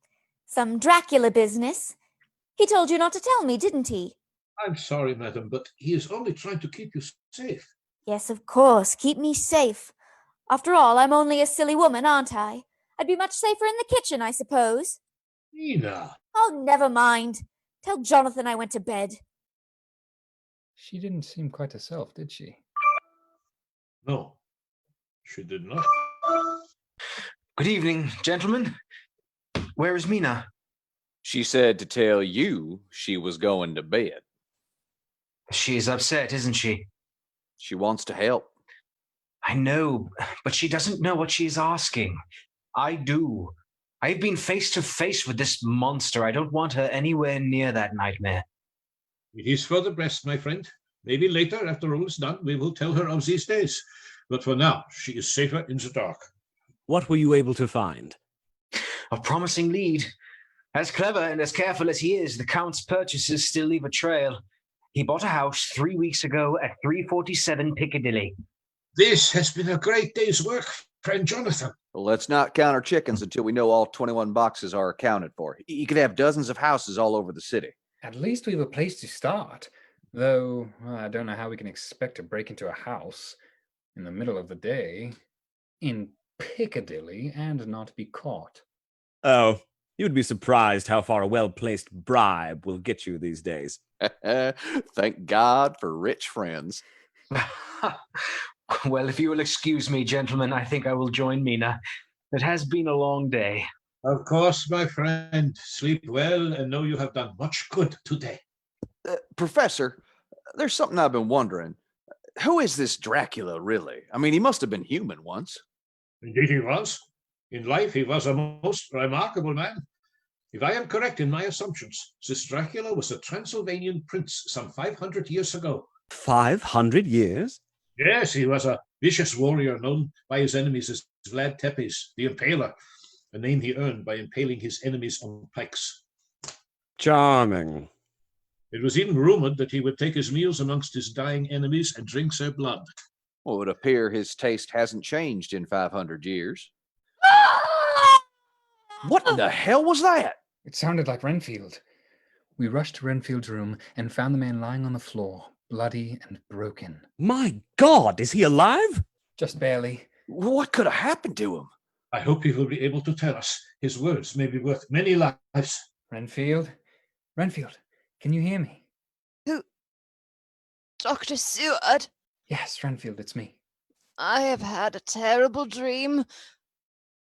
Some Dracula business. He told you not to tell me, didn't he? I'm sorry, madam, but he is only trying to keep you safe. Yes, of course. Keep me safe. After all, I'm only a silly woman, aren't I? I'd be much safer in the kitchen, I suppose. Mina. Oh, never mind. Tell Jonathan I went to bed. She didn't seem quite herself, did she? No, she did not. Good evening, gentlemen. Where is Mina? She said to tell you she was going to bed. She's upset, isn't she? She wants to help. I know, but she doesn't know what she's asking. I do. I've been face to face with this monster. I don't want her anywhere near that nightmare. It is for the best, my friend. Maybe later, after all is done, we will tell her of these days. But for now, she is safer in the dark. What were you able to find? A promising lead. As clever and as careful as he is, the Count's purchases still leave a trail. He bought a house 3 weeks ago at 347 Piccadilly. This has been a great day's work, friend Jonathan. Well, let's not count our chickens until we know all 21 boxes are accounted for. You could have dozens of houses all over the city. At least we have a place to start. Though, I don't know how we can expect to break into a house in the middle of the day in Piccadilly and not be caught. Oh, you'd be surprised how far a well-placed bribe will get you these days. Thank God for rich friends. Well, if you will excuse me, gentlemen, I think I will join Mina. It has been a long day. Of course, my friend. Sleep well and know you have done much good today. Professor, there's something I've been wondering. Who is this Dracula, really? I mean, he must have been human once. Indeed he was. In life, he was a most remarkable man. If I am correct in my assumptions, this Dracula was a Transylvanian prince some 500 years ago. 500 years? Yes, he was a vicious warrior known by his enemies as Vlad Tepes, the Impaler, a name he earned by impaling his enemies on pikes. Charming. It was even rumored that he would take his meals amongst his dying enemies and drink their blood. Well, it would appear his taste hasn't changed in 500 years. What in the hell was that? It sounded like Renfield. We rushed to Renfield's room and found the man lying on the floor, bloody and broken. My God, is he alive? Just barely. What could have happened to him? I hope he will be able to tell us. His words may be worth many lives. Renfield? Renfield, can you hear me? Who? Dr. Seward? Yes, Renfield, it's me. I have had a terrible dream.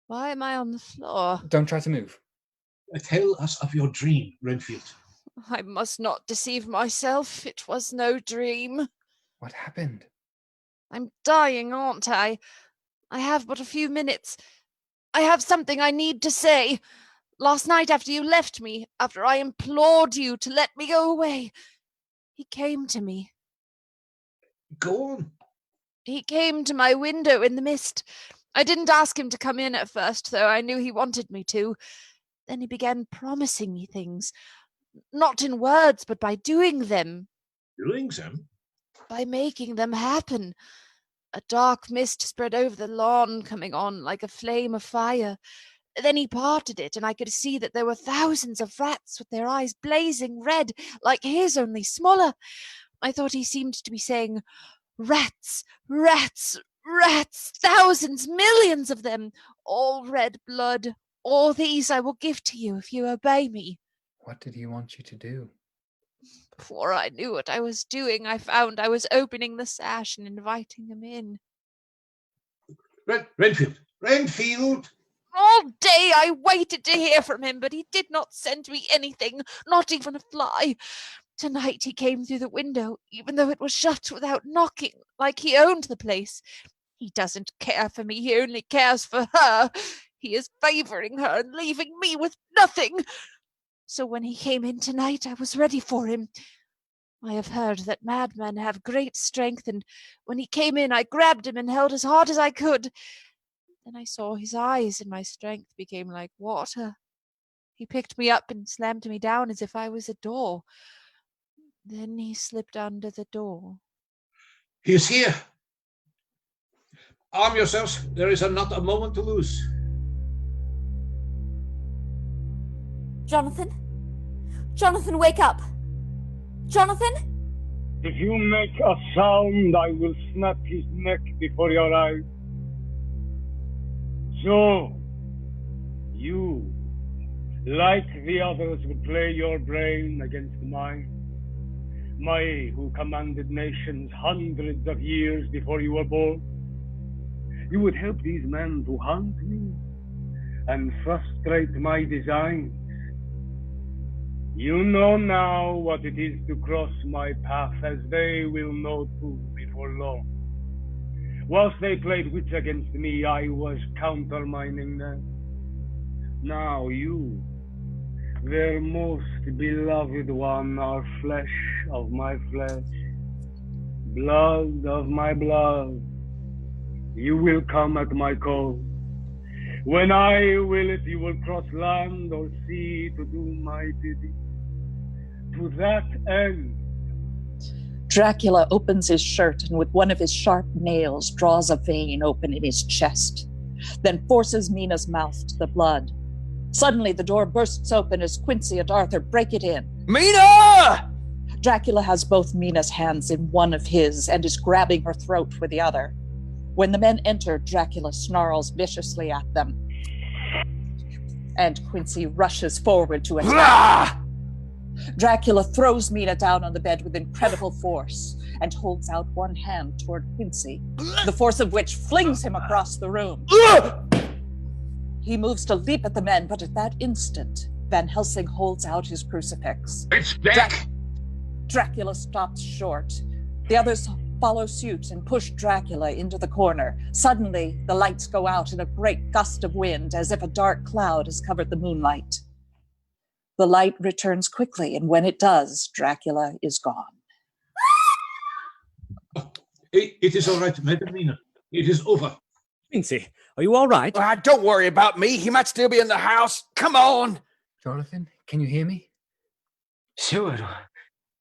Why am I on the floor? Don't try to move. Tell us of your dream, Renfield. I must not deceive myself. It was no dream. What happened? I'm dying, aren't I? I have but a few minutes. I have something I need to say. Last night after you left me, after I implored you to let me go away, he came to me. Go on. He came to my window in the mist. I didn't ask him to come in at first, though I knew he wanted me to. Then he began promising me things. Not in words, but by doing them. Doing them? By making them happen. A dark mist spread over the lawn, coming on like a flame of fire. Then he parted it, and I could see that there were thousands of rats with their eyes blazing red, like his, only smaller. I thought he seemed to be saying, "Rats, rats, rats, thousands, millions of them, all red blood. All these I will give to you if you obey me." What did he want you to do? Before I knew what I was doing, I found I was opening the sash and inviting him in. Renfield! Renfield! All day I waited to hear from him, but he did not send me anything, not even a fly. Tonight he came through the window, even though it was shut, without knocking, like he owned the place. He doesn't care for me, he only cares for her. He is favouring her and leaving me with nothing. So when he came in tonight, I was ready for him. I have heard that madmen have great strength, and when he came in, I grabbed him and held as hard as I could. Then I saw his eyes, and my strength became like water. He picked me up and slammed me down as if I was a door. Then he slipped under the door. He is here. Arm yourselves. There is not a moment to lose. Jonathan? Jonathan, wake up! Jonathan? If you make a sound, I will snap his neck before your eyes. So, you, like the others, would play your brain against mine. My, who commanded nations hundreds of years before you were born. You would help these men to hunt me and frustrate my designs. You know now what it is to cross my path, as they will know too before long. Whilst they played wits against me, I was countermining them. Now you, their most beloved one, are flesh of my flesh, blood of my blood. You will come at my call. When I will it, you will cross land or sea to do my bidding. To that end. Dracula opens his shirt and with one of his sharp nails draws a vein open in his chest, then forces Mina's mouth to the blood. Suddenly the door bursts open as Quincy and Arthur break it in. Mina! Dracula has both Mina's hands in one of his and is grabbing her throat with the other. When the men enter, Dracula snarls viciously at them. And Quincy rushes forward to attack. Dracula throws Mina down on the bed with incredible force and holds out one hand toward Quincy, the force of which flings him across the room. He moves to leap at the men, but at that instant, VanHelsing holds out his crucifix. It's back! Dracula stops short. The others follow suit and push Dracula into the corner. Suddenly, the lights go out in a great gust of wind, as if a dark cloud has covered the moonlight. The light returns quickly, and when it does, Dracula is gone. It is all right, Madam Mina. It is over. Quincy, are you all right? Don't worry about me. He might still be in the house. Come on. Jonathan, can you hear me? Seward,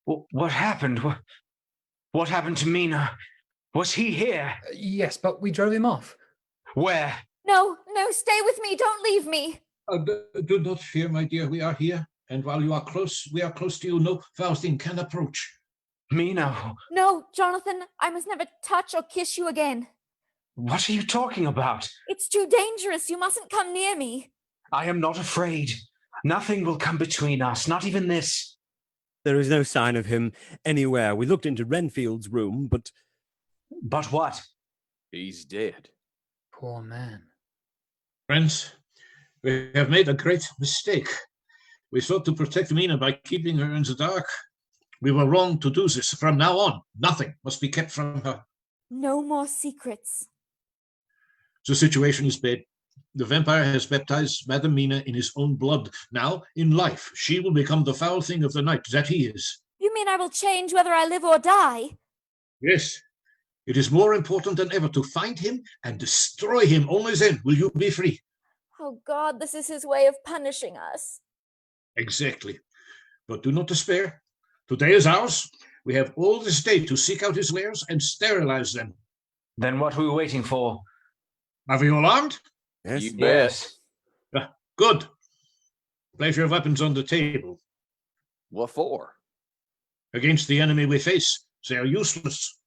what happened? What happened to Mina? Was he here? Yes, but we drove him off. Where? No, stay with me. Don't leave me. Do not fear, my dear. We are here. And while you are close, we are close to you. No foul thing can approach. Mina. No, Jonathan, I must never touch or kiss you again. What are you talking about? It's too dangerous. You mustn't come near me. I am not afraid. Nothing will come between us, not even this. There is no sign of him anywhere. We looked into Renfield's room, but... But what? He's dead. Poor man. Friends, we have made a great mistake. We sought to protect Mina by keeping her in the dark. We were wrong to do this. From now on, nothing must be kept from her. No more secrets. The situation is bad. The vampire has baptized Madame Mina in his own blood. Now, in life, she will become the foul thing of the night that he is. You mean I will change whether I live or die? Yes. It is more important than ever to find him and destroy him. Only then will you be free. Oh God, this is his way of punishing us. Exactly. But do not despair. Today is ours. We have all this day to seek out his lairs and sterilize them. Then what are we waiting for? Are we all armed? Yes. You bet. Good. Place your weapons on the table. What for? Against the enemy we face. They are useless.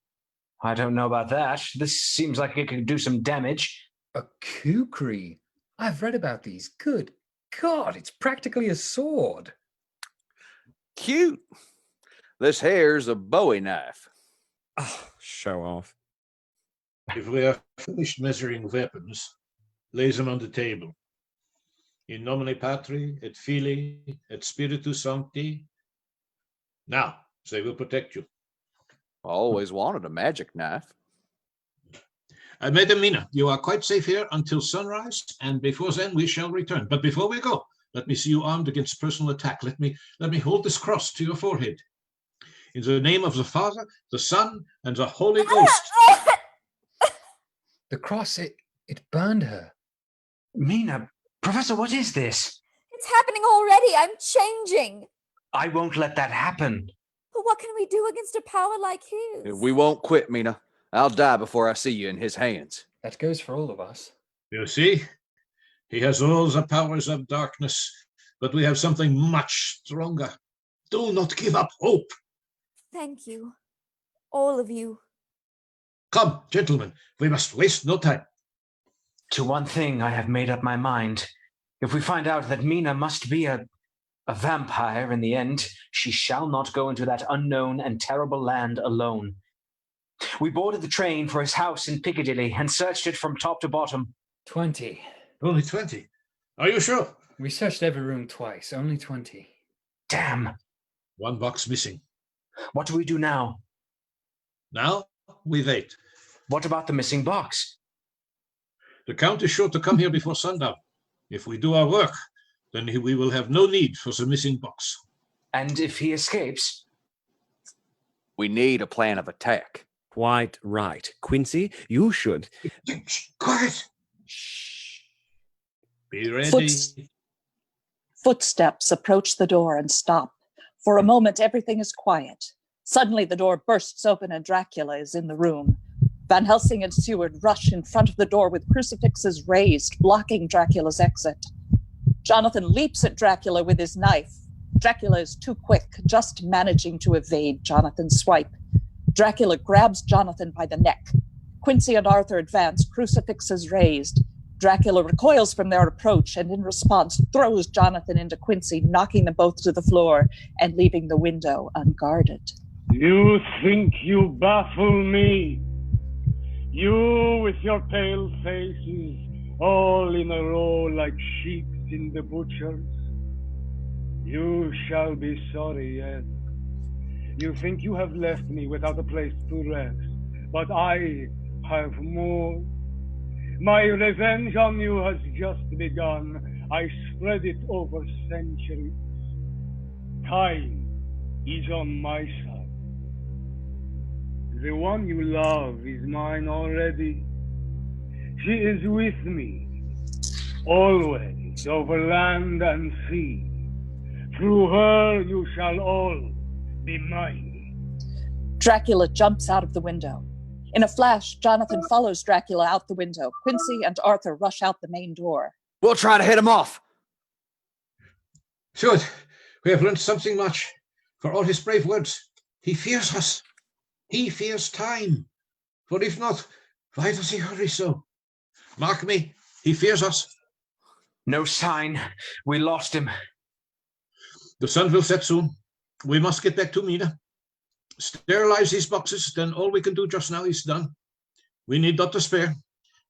I don't know about that. This seems like it could do some damage. A kukri. I've read about these. Good God, it's practically a sword. Cute. This here's a Bowie knife. Oh, show off. If we are finished measuring weapons, lay them on the table. In nomine Patri, et Filii, et Spiritus Sancti. Now, they will protect you. I always wanted a magic knife. Madam Mina, you are quite safe here until sunrise, and before then we shall return. But before we go, let me see you armed against personal attack. Let me hold this cross to your forehead. In the name of the Father, the Son, and the Holy Ghost. The cross, it burned her. Mina, Professor, what is this? It's happening already. I'm changing. I won't let that happen. But what can we do against a power like his? We won't quit, Mina. I'll die before I see you in his hands. That goes for all of us. You see, he has all the powers of darkness, but we have something much stronger. Do not give up hope. Thank you, all of you. Come, gentlemen, we must waste no time. To one thing I have made up my mind. If we find out that Mina must be a vampire in the end, she shall not go into that unknown and terrible land alone. We boarded the train for his house in Piccadilly and searched it from top to bottom. 20. Only 20? Are you sure? We searched every room twice, only 20. Damn. One box missing. What do we do now? Now, we wait. What about the missing box? The Count is sure to come here before sundown. If we do our work, then we will have no need for the missing box. And if he escapes? We need a plan of attack. Quite right. Quincy, you should... Quiet! Shh. Be ready. Footsteps approach the door and stop. For a moment, everything is quiet. Suddenly, the door bursts open and Dracula is in the room. VanHelsing and Seward rush in front of the door with crucifixes raised, blocking Dracula's exit. Jonathan leaps at Dracula with his knife. Dracula is too quick, just managing to evade Jonathan's swipe. Dracula grabs Jonathan by the neck. Quincy and Arthur advance, crucifixes raised. Dracula recoils from their approach and in response throws Jonathan into Quincy, knocking them both to the floor and leaving the window unguarded. You think you baffle me? You with your pale faces, all in a row like sheep in the butchers? You shall be sorry yet. You think you have left me without a place to rest, but I have more. My revenge on you has just begun. I spread it over centuries. Time is on my side. The one you love is mine already. She is with me, always, over land and sea. Through her you shall all be mine. Dracula jumps out of the window. In a flash, Jonathan follows Dracula out the window. Quincy and Arthur rush out the main door. We'll try to head him off. Seward, we have learned something much. For all his brave words, he fears us. He fears time. For if not, why does he hurry so? Mark me, he fears us. No sign. We lost him. The sun will set soon. We must get back to Mina. Sterilize these boxes, then all we can do just now is done. We need not despair.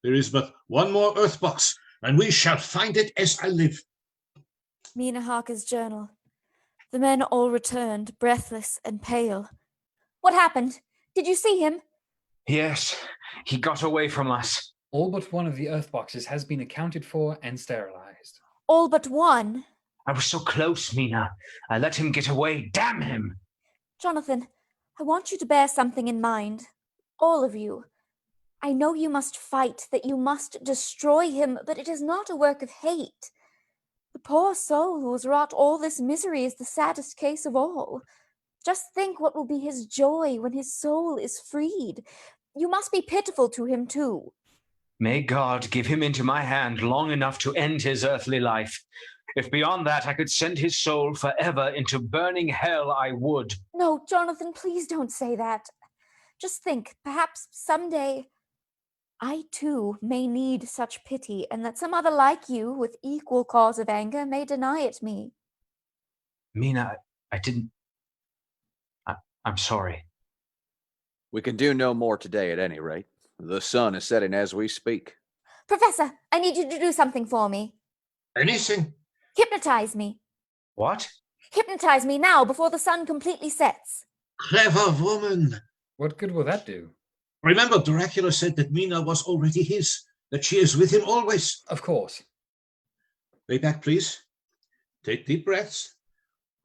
There is but one more earth box, and we shall find it as I live. Mina Harker's journal. The men all returned, breathless and pale. What happened? Did you see him? Yes, he got away from us. All but one of the earth boxes has been accounted for and sterilized. All but one? I was so close, Mina. I let him get away. Damn him! Jonathan, I want you to bear something in mind. All of you. I know you must fight, that you must destroy him, but it is not a work of hate. The poor soul who has wrought all this misery is the saddest case of all. Just think what will be his joy when his soul is freed. You must be pitiful to him too. May God give him into my hand long enough to end his earthly life. If beyond that I could send his soul forever into burning hell, I would. No, Jonathan, please don't say that. Just think, perhaps someday I too may need such pity, and that some other like you, with equal cause of anger, may deny it me. Mina, I didn't... I'm sorry. We can do no more today at any rate. The sun is setting as we speak. Professor, I need you to do something for me. Anything? Hypnotize me. What? Hypnotize me now, before the sun completely sets. Clever woman. What good will that do? Remember, Dracula said that Mina was already his, that she is with him always. Of course. Lay back, please. Take deep breaths.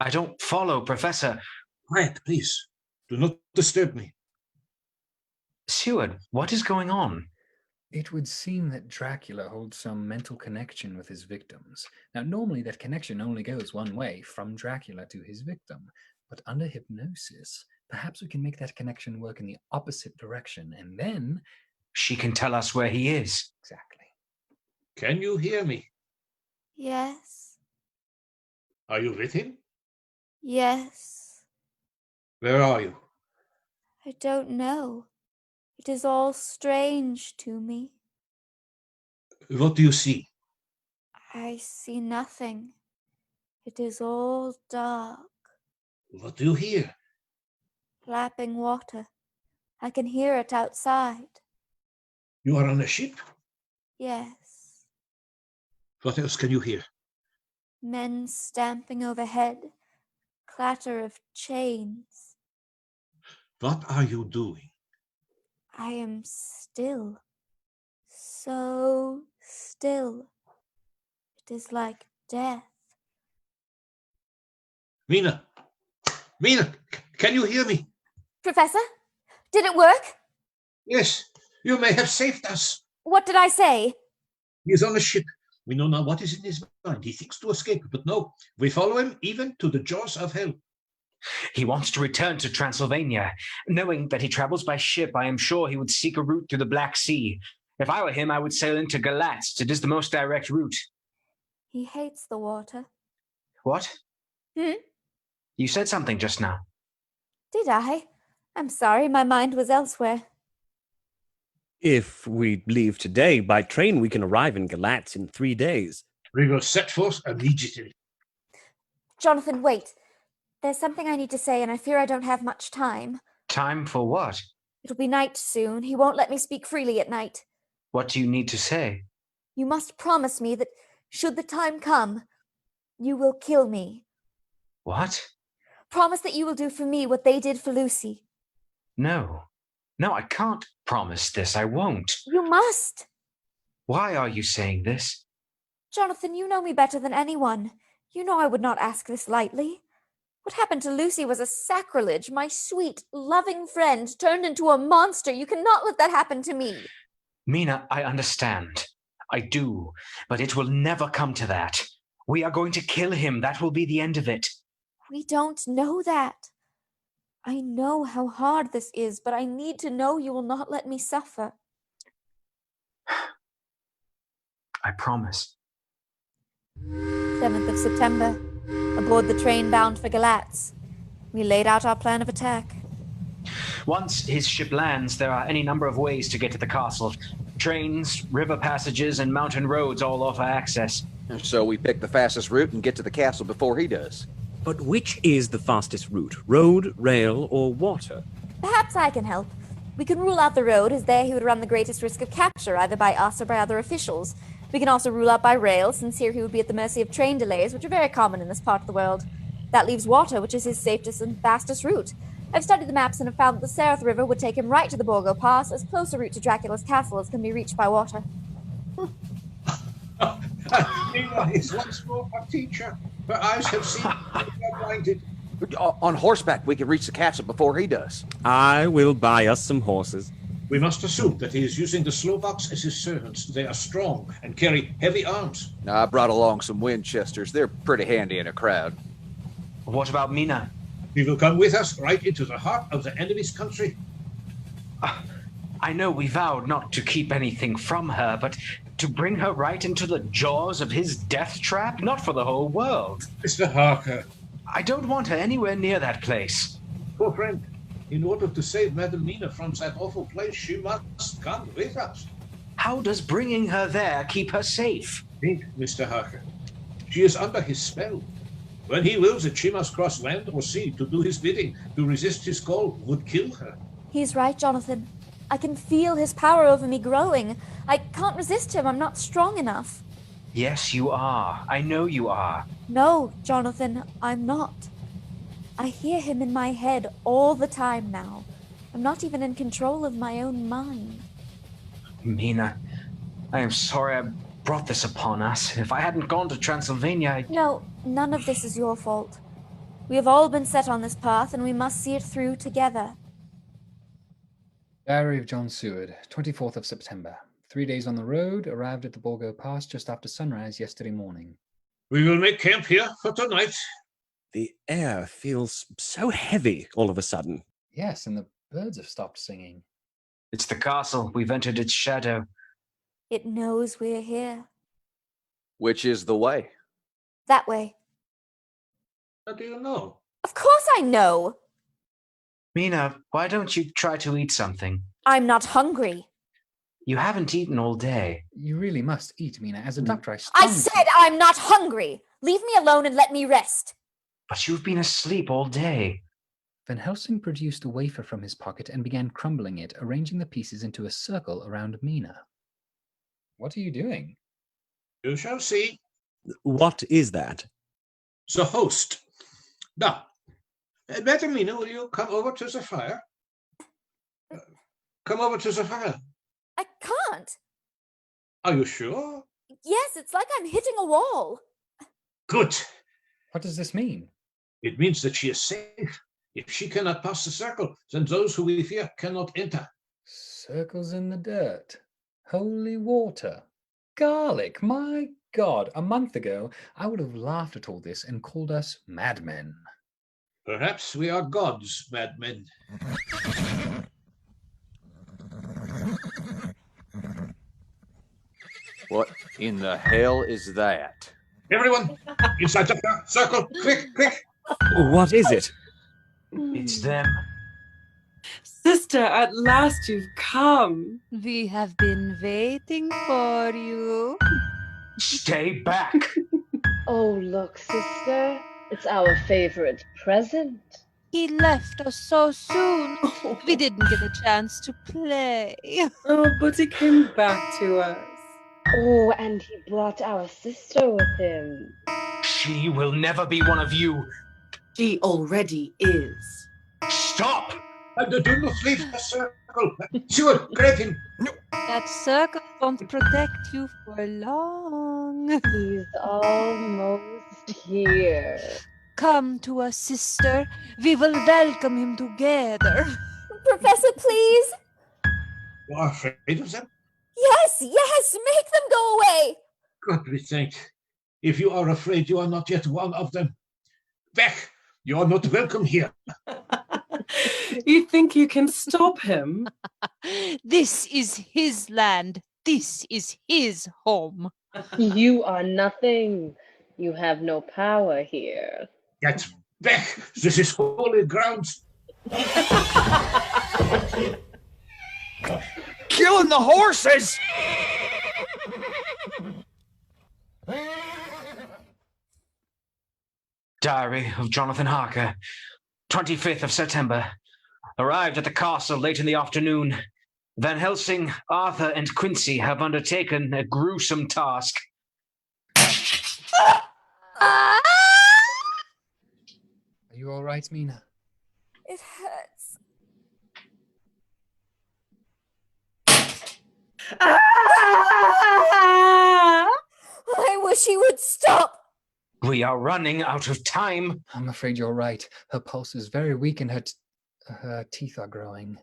I don't follow, Professor. Quiet, please. Do not disturb me. Seward, what is going on? It would seem that Dracula holds some mental connection with his victims. Now, normally that connection only goes one way, from Dracula to his victim. But under hypnosis, perhaps we can make that connection work in the opposite direction, and then... She can tell us where he is. Exactly. Can you hear me? Yes. Are you with him? Yes. Where are you? I don't know. It is all strange to me. What do you see? I see nothing. It is all dark. What do you hear? Lapping water. I can hear it outside. You are on a ship? Yes. What else can you hear? Men stamping overhead. Clatter of chains. What are you doing? I am still. So still. It is like death. Mina! Mina! Can you hear me? Professor? Did it work? Yes. You may have saved us. What did I say? He is on a ship. We know not what is in his mind. He thinks to escape, but no. We follow him even to the jaws of hell. He wants to return to Transylvania. Knowing that he travels by ship, I am sure he would seek a route through the Black Sea. If I were him, I would sail into Galatz. It is the most direct route. He hates the water. What? You said something just now. Did I? I'm sorry, my mind was elsewhere. If we leave today, by train we can arrive in Galatz in 3 days. We will set forth immediately. Jonathan, wait. There's something I need to say, and I fear I don't have much time. Time for what? It'll be night soon. He won't let me speak freely at night. What do you need to say? You must promise me that, should the time come, you will kill me. What? Promise that you will do for me what they did for Lucy. No. No, I can't promise this. I won't. You must. Why are you saying this? Jonathan, you know me better than anyone. You know I would not ask this lightly. What happened to Lucy was a sacrilege. My sweet, loving friend turned into a monster. You cannot let that happen to me. Mina, I understand. I do. But it will never come to that. We are going to kill him. That will be the end of it. We don't know that. I know how hard this is, but I need to know you will not let me suffer. I promise. 7th of September. Aboard the train bound for Galatz. We laid out our plan of attack. Once his ship lands, there are any number of ways to get to the castle. Trains, river passages, and mountain roads all offer access. So we pick the fastest route and get to the castle before he does. But which is the fastest route? Road, rail, or water? Perhaps I can help. We can rule out the road, as there he would run the greatest risk of capture, either by us or by other officials. We can also rule out by rail, since here he would be at the mercy of train delays, which are very common in this part of the world. That leaves water, which is his safest and fastest route. I've studied the maps and have found that the Sereth River would take him right to the Borgo Pass, as close a route to Dracula's castle as can be reached by water. Mina is once more a teacher. Her eyes have seen, but are blinded. On horseback, we can reach the castle before he does. I will buy us some horses. We must assume that he is using the Slovaks as his servants. They are strong and carry heavy arms. I brought along some Winchesters. They're pretty handy in a crowd. What about Mina? She will come with us right into the heart of the enemy's country. I know we vowed not to keep anything from her, but to bring her right into the jaws of his death trap? Not for the whole world. Mr. Harker. I don't want her anywhere near that place. Poor friend, in order to save Madam Mina from that awful place, she must come with us. How does bringing her there keep her safe? Think, Mr. Harker. She is under his spell. When he wills it, she must cross land or sea to do his bidding. To resist his call would kill her. He's right, Jonathan. I can feel his power over me growing. I can't resist him. I'm not strong enough. Yes, you are. I know you are. No, Jonathan, I'm not. I hear him in my head all the time now. I'm not even in control of my own mind. Mina, I am sorry I brought this upon us. If I hadn't gone to Transylvania, No, none of this is your fault. We have all been set on this path, and we must see it through together. Diary of John Seward, 24th of September. 3 days on the road, arrived at the Borgo Pass just after sunrise yesterday morning. We will make camp here for tonight. The air feels so heavy all of a sudden. Yes, and the birds have stopped singing. It's the castle. We've entered its shadow. It knows we're here. Which is the way? That way. How do you know? Of course I know! Mina, why don't you try to eat something? I'm not hungry. You haven't eaten all day. You really must eat, Mina. As a doctor, I said I'm not hungry! Leave me alone and let me rest. But you've been asleep all day. VanHelsing produced a wafer from his pocket and began crumbling it, arranging the pieces into a circle around Mina. What are you doing? You shall see. What is that? The host. Now, Madam Mina, will you come over to the fire? Come over to the fire. I can't. Are you sure? Yes, it's like I'm hitting a wall. Good. What does this mean? It means that she is safe. If she cannot pass the circle, then those who we fear cannot enter. Circles in the dirt. Holy water. Garlic. My God. A month ago, I would have laughed at all this and called us madmen. Perhaps we are gods, madmen. What in the hell is that? Everyone, inside the circle. Quick, quick. What is it? It's them. Sister, at last you've come. We have been waiting for you. Stay back. Oh, look, sister. It's our favorite present. He left us so soon. We didn't get a chance to play. Oh, but he came back to us. Oh, and he brought our sister with him. She will never be one of you. She already is. Stop! Do not leave the circle. Seward, grab him. That circle won't protect you for long. He's almost here. Come to us, sister. We will welcome him together. Professor, please. You are afraid of them? Yes, make them go away. God be thanked. If you are afraid, you are not yet one of them. Back! You are not welcome here. You think you can stop him? This is his land. This is his home. You are nothing. You have no power here. Get back! This is holy ground. Killing the horses! Diary of Jonathan Harker, 25th of September. Arrived at the castle late in the afternoon. VanHelsing, Arthur, and Quincy have undertaken a gruesome task. Are you all right, Mina? It hurt. I wish he would stop. We are running out of time. I'm afraid you're right. Her pulse is very weak and her teeth are growing.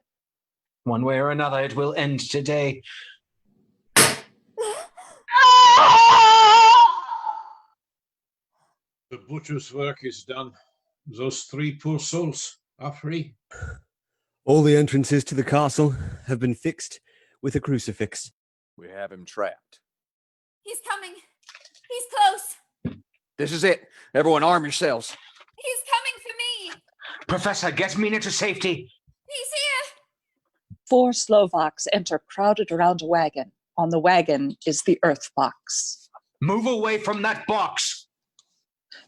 One way or another, it will end today. The butcher's work is done. Those 3 poor souls are free. All the entrances to the castle have been fixed with a crucifix. We have him trapped. He's coming. He's close. This is it. Everyone arm yourselves. He's coming for me. Professor, get Mina to safety. He's here. 4 Slovaks enter crowded around a wagon. On the wagon is the earth box. Move away from that box.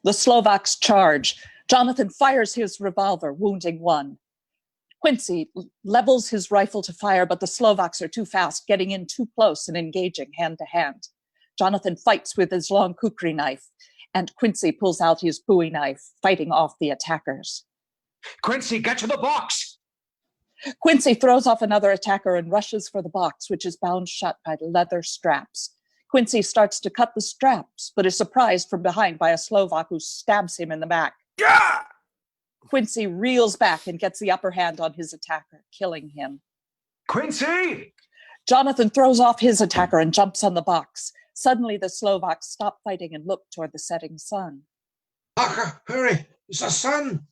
The Slovaks charge. Jonathan fires his revolver, wounding 1. Quincy levels his rifle to fire, but the Slovaks are too fast, getting in too close and engaging hand to hand. Jonathan fights with his long kukri knife, and Quincy pulls out his bowie knife, fighting off the attackers. Quincy, get to the box! Quincy throws off another attacker and rushes for the box, which is bound shut by leather straps. Quincy starts to cut the straps, but is surprised from behind by a Slovak who stabs him in the back. Yeah! Quincy reels back and gets the upper hand on his attacker, killing him. Quincy! Jonathan throws off his attacker and jumps on the box. Suddenly, the Slovaks stop fighting and look toward the setting sun. Harker, hurry! It's the sun!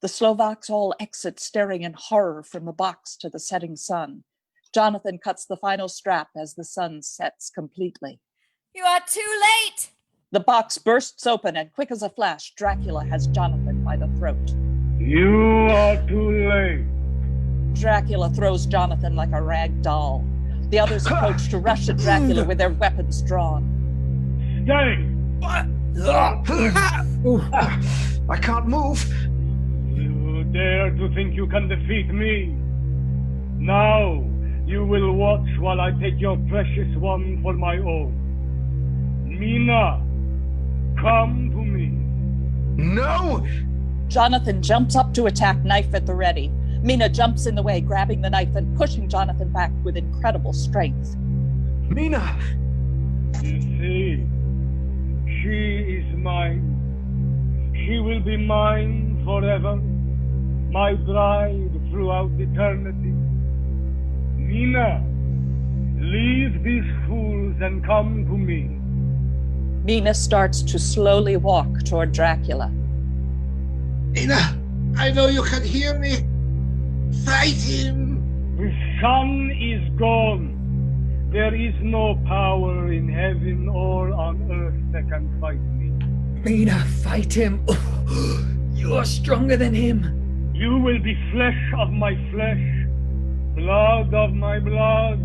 The Slovaks all exit, staring in horror from the box to the setting sun. Jonathan cuts the final strap as the sun sets completely. You are too late. The box bursts open, and quick as a flash, Dracula has Jonathan by the throat. You are too late. Dracula throws Jonathan like a rag doll. The others approach to rush at Dracula with their weapons drawn. Stay! I can't move. You dare to think you can defeat me? Now you will watch while I take your precious one for my own. Mina, come to me. No! Jonathan jumps up to attack, knife at the ready. Mina jumps in the way, grabbing the knife and pushing Jonathan back with incredible strength. Mina! You see, she is mine. She will be mine forever, my bride throughout eternity. Mina, leave these fools and come to me. Mina starts to slowly walk toward Dracula. Mina, I know you can hear me. Fight him. The sun is gone. There is no power in heaven or on earth that can fight me. Mina, fight him. You are stronger than him. You will be flesh of my flesh, blood of my blood.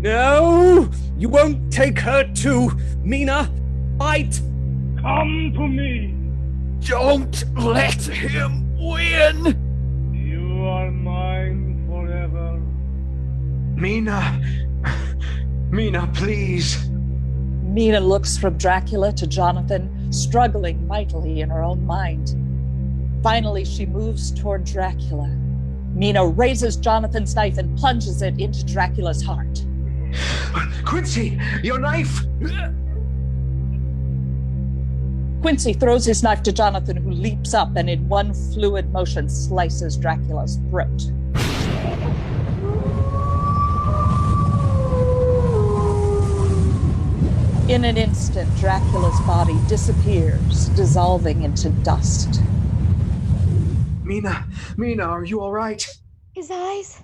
No! You won't take her too! Mina, fight! Come to me! Don't let him win! You are mine forever. Mina! Mina, please! Mina looks from Dracula to Jonathan, struggling mightily in her own mind. Finally, she moves toward Dracula. Mina raises Jonathan's knife and plunges it into Dracula's heart. Quincy, your knife! Quincy throws his knife to Jonathan, who leaps up and in one fluid motion slices Dracula's throat. In an instant, Dracula's body disappears, dissolving into dust. Mina, are you all right? His eyes.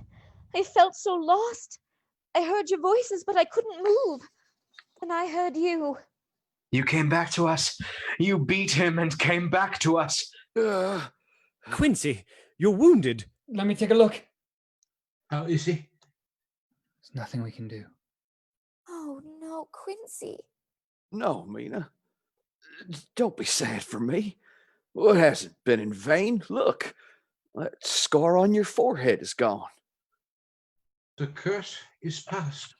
I felt so lost. I heard your voices, but I couldn't move. And I heard you. You came back to us. You beat him and came back to us. Quincy, you're wounded. Let me take a look. How is he? There's nothing we can do. Oh no, Quincy. No, Mina. Don't be sad for me. Well, it hasn't been in vain. Look, that scar on your forehead is gone. The curse is past.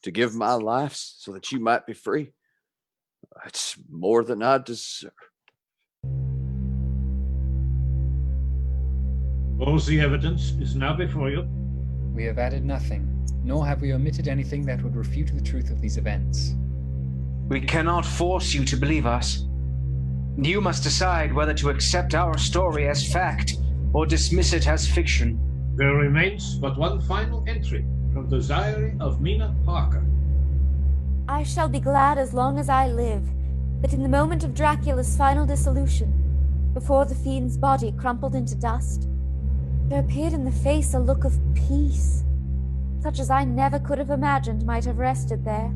To give my life so that you might be free, it's more than I deserve. All the evidence is now before you. We have added nothing, nor have we omitted anything that would refute the truth of these events. We cannot force you to believe us. You must decide whether to accept our story as fact or dismiss it as fiction. There remains but one final entry from the diary of Mina Harker. I shall be glad as long as I live that in the moment of Dracula's final dissolution, before the fiend's body crumpled into dust, there appeared in the face a look of peace, such as I never could have imagined might have rested there.